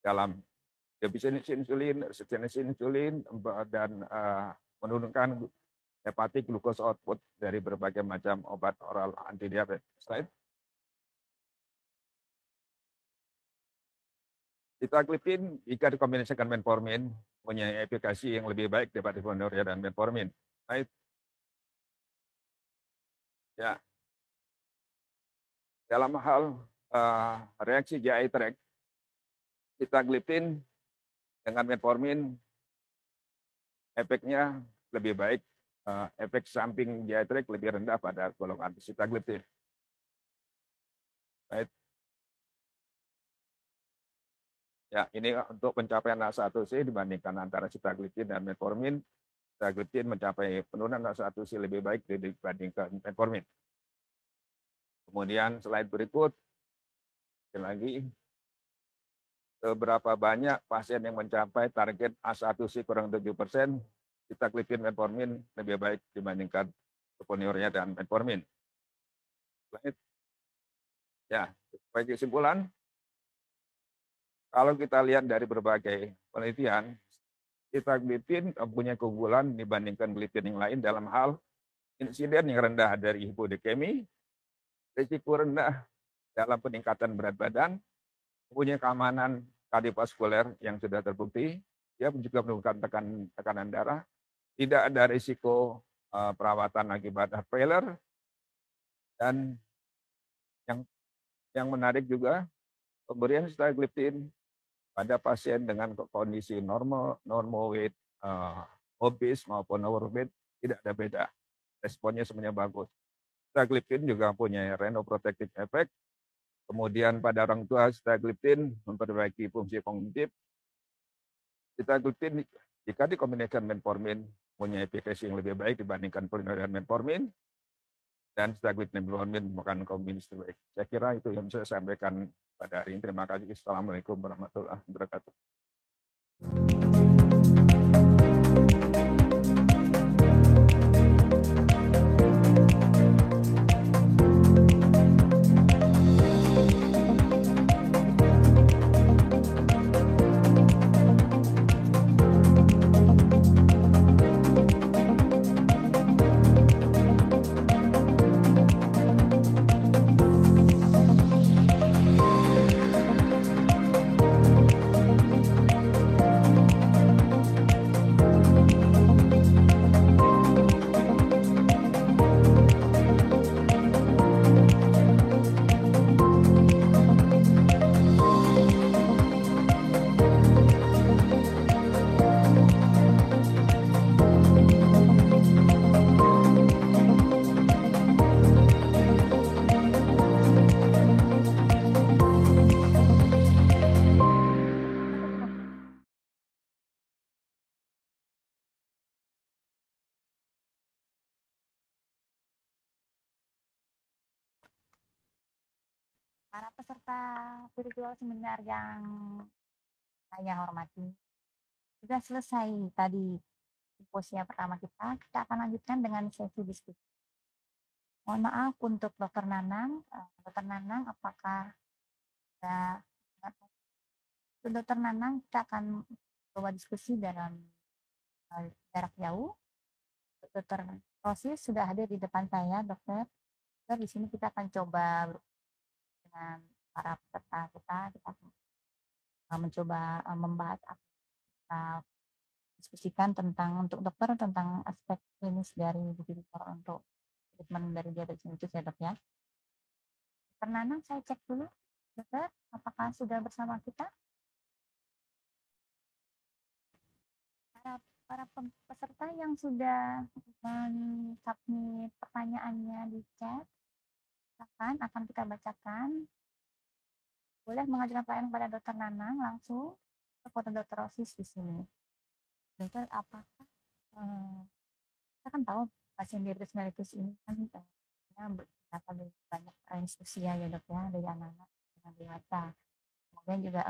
dalam defisiensi insulin, resistensi insulin, dan menurunkan hepatic glucose output dari berbagai macam obat oral antidiabetes. Slide. Sitagliptin jika dikombinasikan metformin punya efikasi yang lebih baik daripada guanuria dan metformin. Right. Ya. Dalam hal reaksi GI tract, sitagliptin dengan metformin efeknya lebih baik, efek samping GI tract lebih rendah pada golongan sitagliptin. Right. Ya, ini untuk pencapaian A1C dibandingkan antara sitagliptin dan metformin. Sitagliptin mencapai penurunan A1C lebih baik dibandingkan metformin. Kemudian slide berikut, lagi seberapa banyak pasien yang mencapai target A1C kurang 7%, sitagliptin metformin lebih baik dibandingkan guanuria dan metformin. Slide. Ya, sebagai kesimpulan, kalau kita lihat dari berbagai penelitian, sitagliptin punya keunggulan dibandingkan gliptin yang lain dalam hal insiden yang rendah dari hipoglikemi, risiko rendah dalam peningkatan berat badan, punya keamanan kardiovaskuler yang sudah terbukti, dia juga menurunkan tekanan darah, tidak ada risiko perawatan akibat heart failure, dan yang menarik juga pemberian sitagliptin pada pasien dengan kondisi normal weight, obese maupun overweight tidak ada beda. Responnya semuanya bagus. Sitagliptin juga punya renoprotective effect. Kemudian pada orang tua, sitagliptin memperbaiki fungsi kognitif. Sitagliptin jika dikombinasikan metformin punya efikasi yang lebih baik dibandingkan guanuria dan metformin. Dan sitagliptin metformin merupakan kombinasi terbaik. Saya kira itu yang saya sampaikan pada hari ini. Terima kasih. Assalamualaikum warahmatullahi wabarakatuh. Para peserta virtual seminar yang saya hormati, sudah selesai tadi simposia pertama kita akan lanjutkan dengan sesi diskusi. Mohon maaf untuk Dokter Nanang. Dokter Nanang, apakah ada untuk Dokter Nanang kita akan coba diskusi dalam jarak jauh. Dokter Rosi sudah hadir di depan saya, dokter. Dokter, di sini kita akan coba dengan para peserta kita akan mencoba membahas kita diskusikan tentang untuk dokter tentang aspek klinis dari Buvidipor untuk treatment dari diabetes mellitus ya dok ya. Dokter Nanang, saya cek dulu. Dokter, apakah sudah bersama kita? Para peserta yang sudah men-submit pertanyaannya di chat, akan kita bacakan. Boleh mengajukan pertanyaan kepada Dokter Nanang langsung atau Dokter Rosis di sini. Dokter, apakah kita kan tahu pasien diabetes mellitus ini kan berapa banyak range usia ya dok ya, dari anak-anak dengan dewasa. Kemudian juga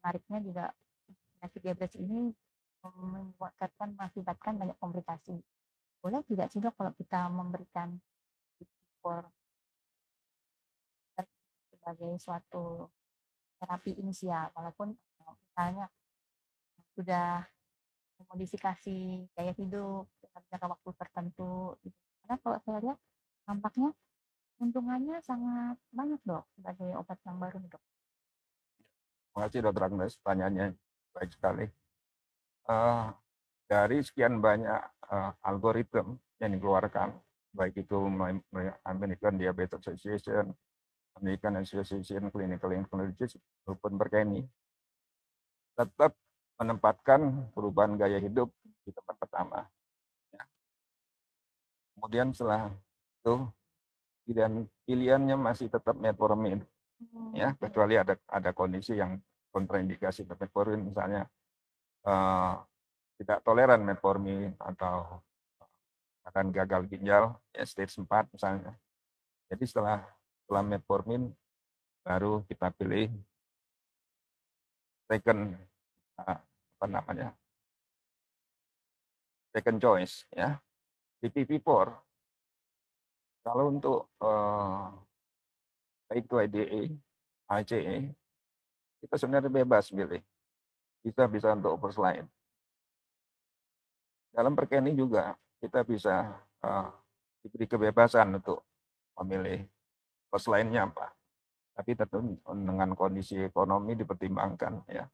menariknya juga penyakit diabetes ini mengakibatkan banyak komplikasi. Boleh tidak sih dok kalau kita memberikan sebagai suatu terapi inisial, walaupun misalnya sudah memodifikasi gaya hidup dengan jangka waktu tertentu. Karena kalau saya lihat nampaknya untungannya sangat banyak dok sebagai obat yang baru dok. Terima kasih Dr. Agnes, pertanyaannya baik sekali. Dari sekian banyak algoritma yang dikeluarkan, baik itu American Diabetes Association, American Association Clinical Endocrinologists maupun Berkeni, tetap menempatkan perubahan gaya hidup di tempat pertama. Ya. Kemudian setelah itu pilihannya masih tetap metformin, ya, kecuali ada kondisi yang kontraindikasi metformin, misalnya tidak toleran metformin atau akan gagal ginjal, ya, stage 4 misalnya. Jadi setelah metformin baru kita pilih second second choice, ya, DPP4. Kalau untuk baik itu IDA, ICE, kita sebenarnya bebas milih. Bisa untuk overslide. Dalam Perkeni juga kita bisa diberi kebebasan untuk memilih overslide-nya apa. Tapi tentu dengan kondisi ekonomi dipertimbangkan, ya.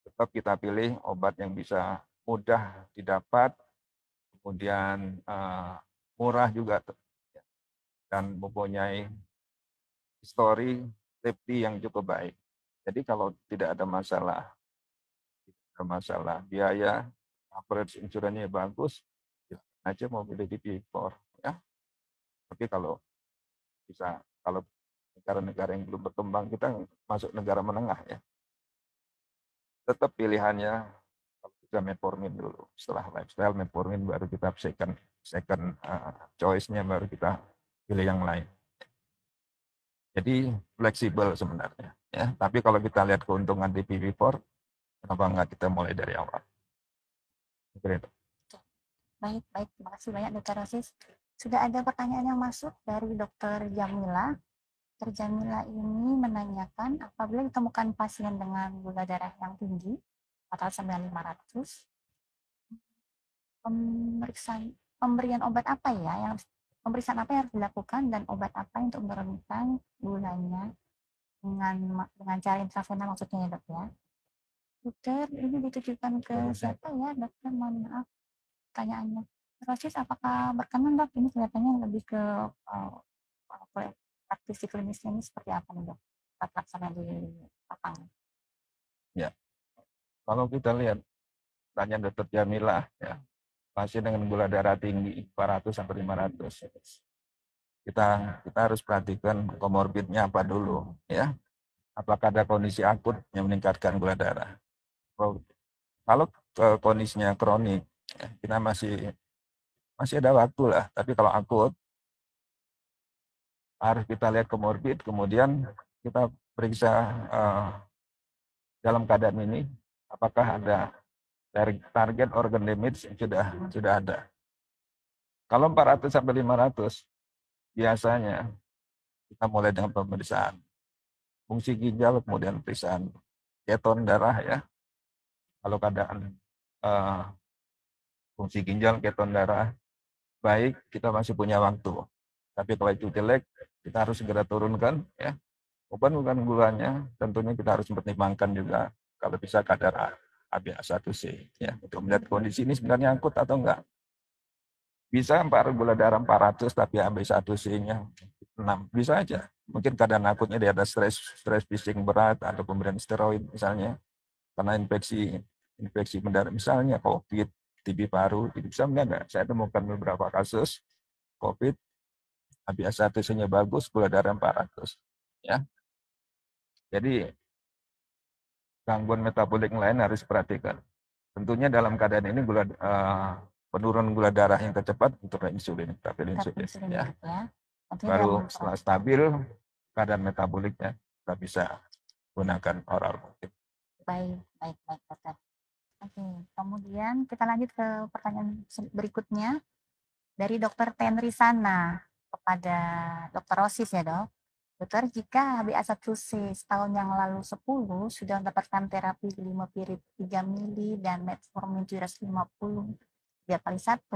Tetap kita pilih obat yang bisa mudah didapat, kemudian murah juga, dan mempunyai histori safety yang cukup baik. Jadi kalau tidak ada masalah biaya, coverage insurannya bagus, aja mau pilih DP4, ya. Tapi kalau bisa, kalau negara-negara yang belum berkembang, kita masuk negara menengah, ya, tetap pilihannya kalau bisa metformin dulu. Setelah lifestyle metformin baru kita second choice-nya baru kita pilih yang lain. Jadi fleksibel sebenarnya, ya. Tapi kalau kita lihat keuntungan DPP4, kenapa enggak kita mulai dari awal? Baik, terima kasih banyak Dr. Rosis. Sudah ada pertanyaan yang masuk dari Dr. Jamila. Dr. Jamila ini menanyakan, apabila ditemukan pasien dengan gula darah yang tinggi, 400-500, pemberian obat apa ya, pemeriksaan apa yang harus dilakukan dan obat apa untuk menurunkan gulanya dengan cara intravena maksudnya ya dok ya. Dokter, ini ditujukan ke siapa ya dokter? Mohon maaf pertanyaannya. Rosis, apakah berkenan dok? Ini kelihatannya lebih ke praktisi klinisnya ini seperti apa nih dok? Laksana di lapangan. Ya, kalau kita lihat tanya Dr. Jamila, ya, pasien dengan gula darah tinggi 400-500, kita harus perhatikan komorbidnya apa dulu, ya. Apakah ada kondisi akut yang meningkatkan gula darah? Kalau kondisinya kronik, ya, kita masih ada waktu lah. Tapi kalau akut, harus kita lihat komorbid, kemudian kita periksa dalam keadaan ini apakah ada target organ damage yang sudah ada. Kalau 400 sampai 500 biasanya kita mulai dengan pemeriksaan fungsi ginjal, kemudian pemeriksaan keton darah ya. Kalau keadaan fungsi ginjal, keton darah baik, kita masih punya waktu. Tapi kalau itu jelek, kita harus segera turunkan ya. Bukan gulanya, tentunya kita harus mempertimbangkan juga kalau bisa kadar HbA1c ya, untuk melihat kondisi ini sebenarnya angkut atau enggak. Bisa gula darah 400 tapi HbA1c-nya 6, bisa aja. Mungkin keadaan akutnya dia ada stres fisik berat atau pemberian steroid misalnya karena infeksi mendadak misalnya COVID, TB paru, itu bisa enggak. Saya temukan beberapa kasus COVID, HbA1c-nya bagus, gula darah 400 ya. Jadi gangguan metabolik lain harus diperhatikan. Tentunya dalam keadaan ini penurunan gula darah yang tercepat untuk insulin, insulin ya. Baru setelah stabil keadaan metaboliknya kita bisa gunakan oral. Baik, dokter. Oke, kemudian kita lanjut ke pertanyaan berikutnya dari Dokter Tenrisana kepada Dokter Rosis ya dok. Dokter, jika HbA1c setahun yang lalu 10 sudah mendapatkan terapi glimepirid 3 mili dan metformin 750 3 kali 1,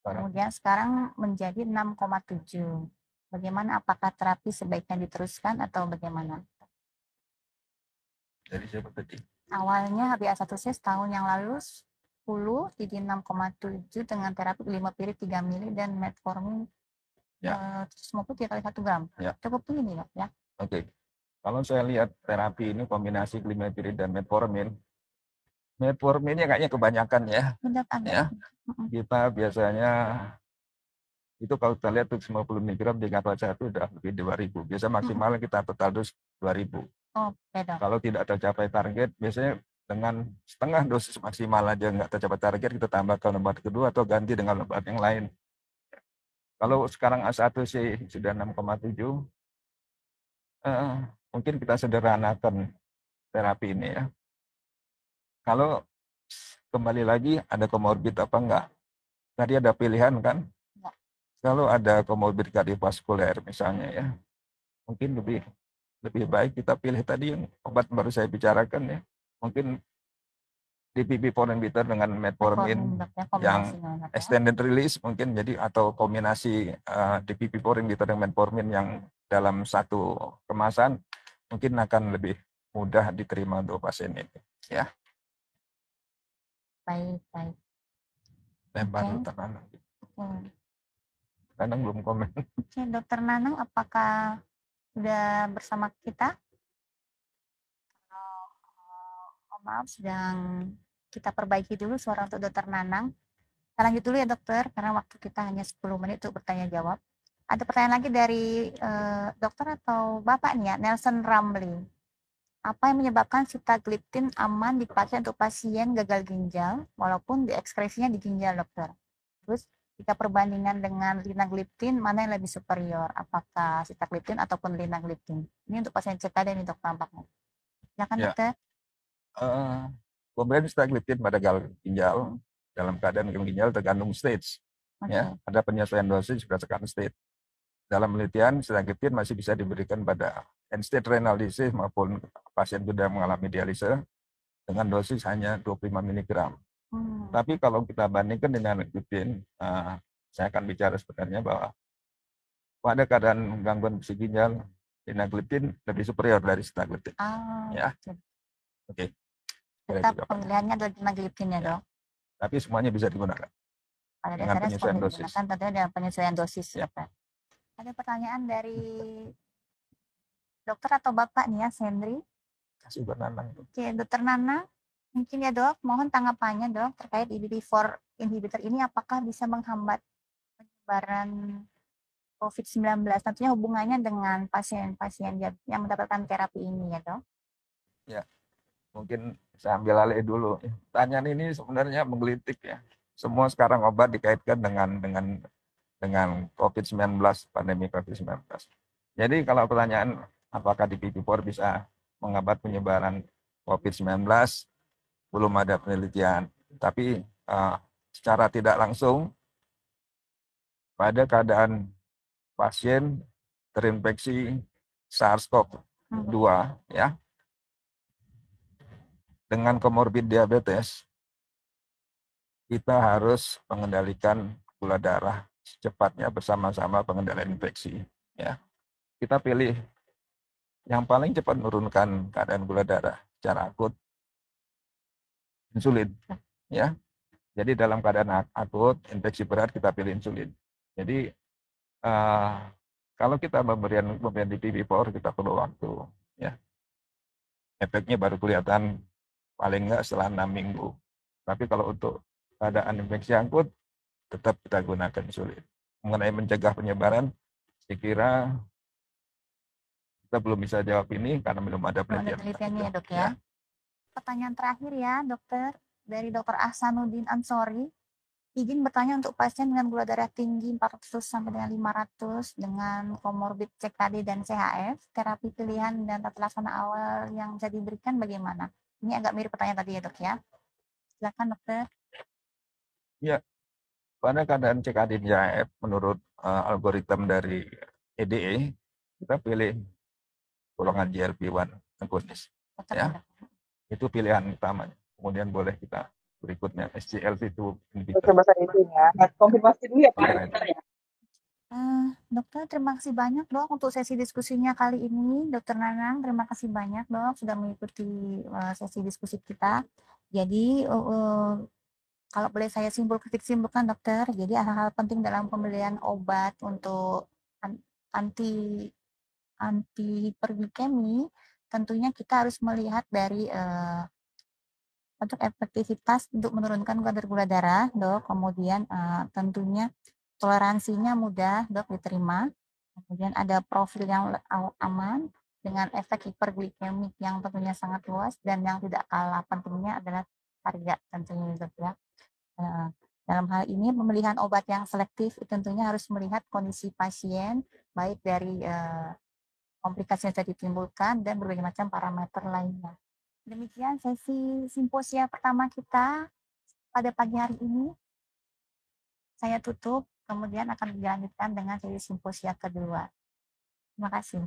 kemudian sekarang menjadi 6,7. Bagaimana, apakah terapi sebaiknya diteruskan atau bagaimana? Jadi seperti awalnya HbA1c setahun yang lalu 10 jadi 6,7 dengan terapi glimepirid 3 mili dan metformin 3 kali 1 gram. Ya. Cukup tinggi dok ya. Oke. Kalau saya lihat terapi ini kombinasi glimepirid dan metforminnya kayaknya kebanyakan ya. Ya. Kita biasanya itu kalau kita lihat 50 mg di kata 1 udah lebih 2000. Biasa maksimal kita total dos 2000. Oke, dok. Kalau tidak tercapai target, biasanya dengan setengah dosis maksimal aja nggak tercapai target, kita tambahkan obat kedua atau ganti dengan obat yang lain. Kalau sekarang A1C sudah 6,7, mungkin kita sederhanakan terapi ini ya. Kalau kembali lagi ada komorbid apa enggak? Tadi ada pilihan kan? Ya. Kalau ada komorbid kardiovaskuler misalnya ya, mungkin lebih baik kita pilih tadi yang obat baru saya bicarakan ya. Mungkin DPP-4 inhibitor dengan metformin yang extended release mungkin, jadi atau kombinasi DPP-4 inhibitor dengan metformin yang dalam satu kemasan mungkin akan lebih mudah diterima untuk pasien ini ya. Baik. Lempar Dokter Nanang. Nanang belum komen. Oke, Dokter Nanang apakah sudah bersama kita? Maaf, sedang kita perbaiki dulu suara untuk Dokter Nanang. Kita lanjut dulu ya dokter, karena waktu kita hanya 10 menit untuk bertanya jawab. Ada pertanyaan lagi dari dokter atau bapak nih ya, Nelson Ramli. Apa yang menyebabkan sitagliptin aman dipakai untuk pasien gagal ginjal walaupun diekskresinya di ginjal dokter? Terus jika perbandingan dengan linagliptin, mana yang lebih superior? Apakah sitagliptin ataupun linagliptin? Ini untuk pasien CKD nih dok tampaknya. Silakan ya. Dokter. Pemberian sitagliptin pada gagal ginjal dalam keadaan gagal ginjal tergantung stage. Okay. Ya, ada penyesuaian dosis berdasarkan stage. Dalam penelitian, sitagliptin masih bisa diberikan pada end-stage renal disease maupun pasien sudah mengalami dialisa dengan dosis hanya 25 mg. Tapi kalau kita bandingkan dengan linagliptin, saya akan bicara sebenarnya bahwa pada keadaan gangguan fungsi ginjal, linagliptin lebih superior dari sitagliptin. Ya. Oke. Tetap pemilihannya adalah linagliptin ya dok? Tapi semuanya bisa digunakan. Pada dengan penyesuaian dosis. Tentunya dengan penyesuaian dosis. Ya. Ada pertanyaan dari dokter atau bapak nih ya, Sendri? Kasih buat Nanang. Oke, Dokter Nana, mungkin ya dok, mohon tanggapannya dok terkait DPP-4 inhibitor ini apakah bisa menghambat penyebaran COVID-19, tentunya hubungannya dengan pasien-pasien yang mendapatkan terapi ini ya dok? Ya, mungkin saya ambil alih dulu. Pertanyaan ini sebenarnya menggelitik ya. Semua sekarang obat dikaitkan dengan dengan COVID-19, pandemi COVID-19. Jadi kalau pertanyaan apakah di PP4 bisa menghambat penyebaran COVID-19, belum ada penelitian. Tapi secara tidak langsung pada keadaan pasien terinfeksi SARS-CoV-2 ya dengan komorbid diabetes, kita harus mengendalikan gula darah secepatnya bersama-sama pengendalian infeksi. Ya, kita pilih yang paling cepat menurunkan keadaan gula darah secara akut, insulin. Ya, jadi dalam keadaan akut infeksi berat kita pilih insulin. Jadi kalau kita memberikan di PP4 kita perlu waktu. Ya, efeknya baru kelihatan paling enggak setelah 6 minggu. Tapi kalau untuk keadaan infeksi akut, tetap kita gunakan insulin. Mengenai mencegah penyebaran, saya kira kita belum bisa jawab ini karena belum ada penelitian. Penelitiannya ya, Dok ya. Pertanyaan terakhir ya, Dokter, dari Dr. Ahsanuddin Ansori. Izin bertanya untuk pasien dengan gula darah tinggi 400 sampai dengan 500 dengan komorbid CKD dan CHF, terapi pilihan dan tata laksana awal yang bisa diberikan bagaimana? Ini agak mirip pertanyaan tadi ya, Dok ya. Silakan, Dokter. Ya, pada keadaan CKD dan CHF menurut algoritma dari EDE, kita pilih golongan GLP-1 agonis. Ya, itu pilihan utama. Kemudian boleh kita berikutnya SGLT2 inhibitor. Coba saya itu ya. Konfirmasi dulu ya Pak. Dokter, terima kasih banyak Dok untuk sesi diskusinya kali ini. Dokter Nanang, terima kasih banyak Dok sudah mengikuti sesi diskusi kita. Jadi kalau boleh saya simpulkan Dokter, jadi hal-hal penting dalam pembelian obat untuk anti hiperglikemi, tentunya kita harus melihat dari untuk efektivitas untuk menurunkan kadar gula darah, Dok. Kemudian tentunya toleransinya mudah, Dok, diterima. Kemudian ada profil yang aman dengan efek hiperglikemik yang tentunya sangat luas dan yang tidak kalah pentingnya adalah harga tentunya, Dok ya. Dalam hal ini pemilihan obat yang selektif tentunya harus melihat kondisi pasien baik dari komplikasi yang sudah ditimbulkan dan berbagai macam parameter lainnya. Demikian sesi simposia pertama kita pada pagi hari ini. Saya tutup, kemudian akan dilanjutkan dengan sesi simposia kedua. Terima kasih.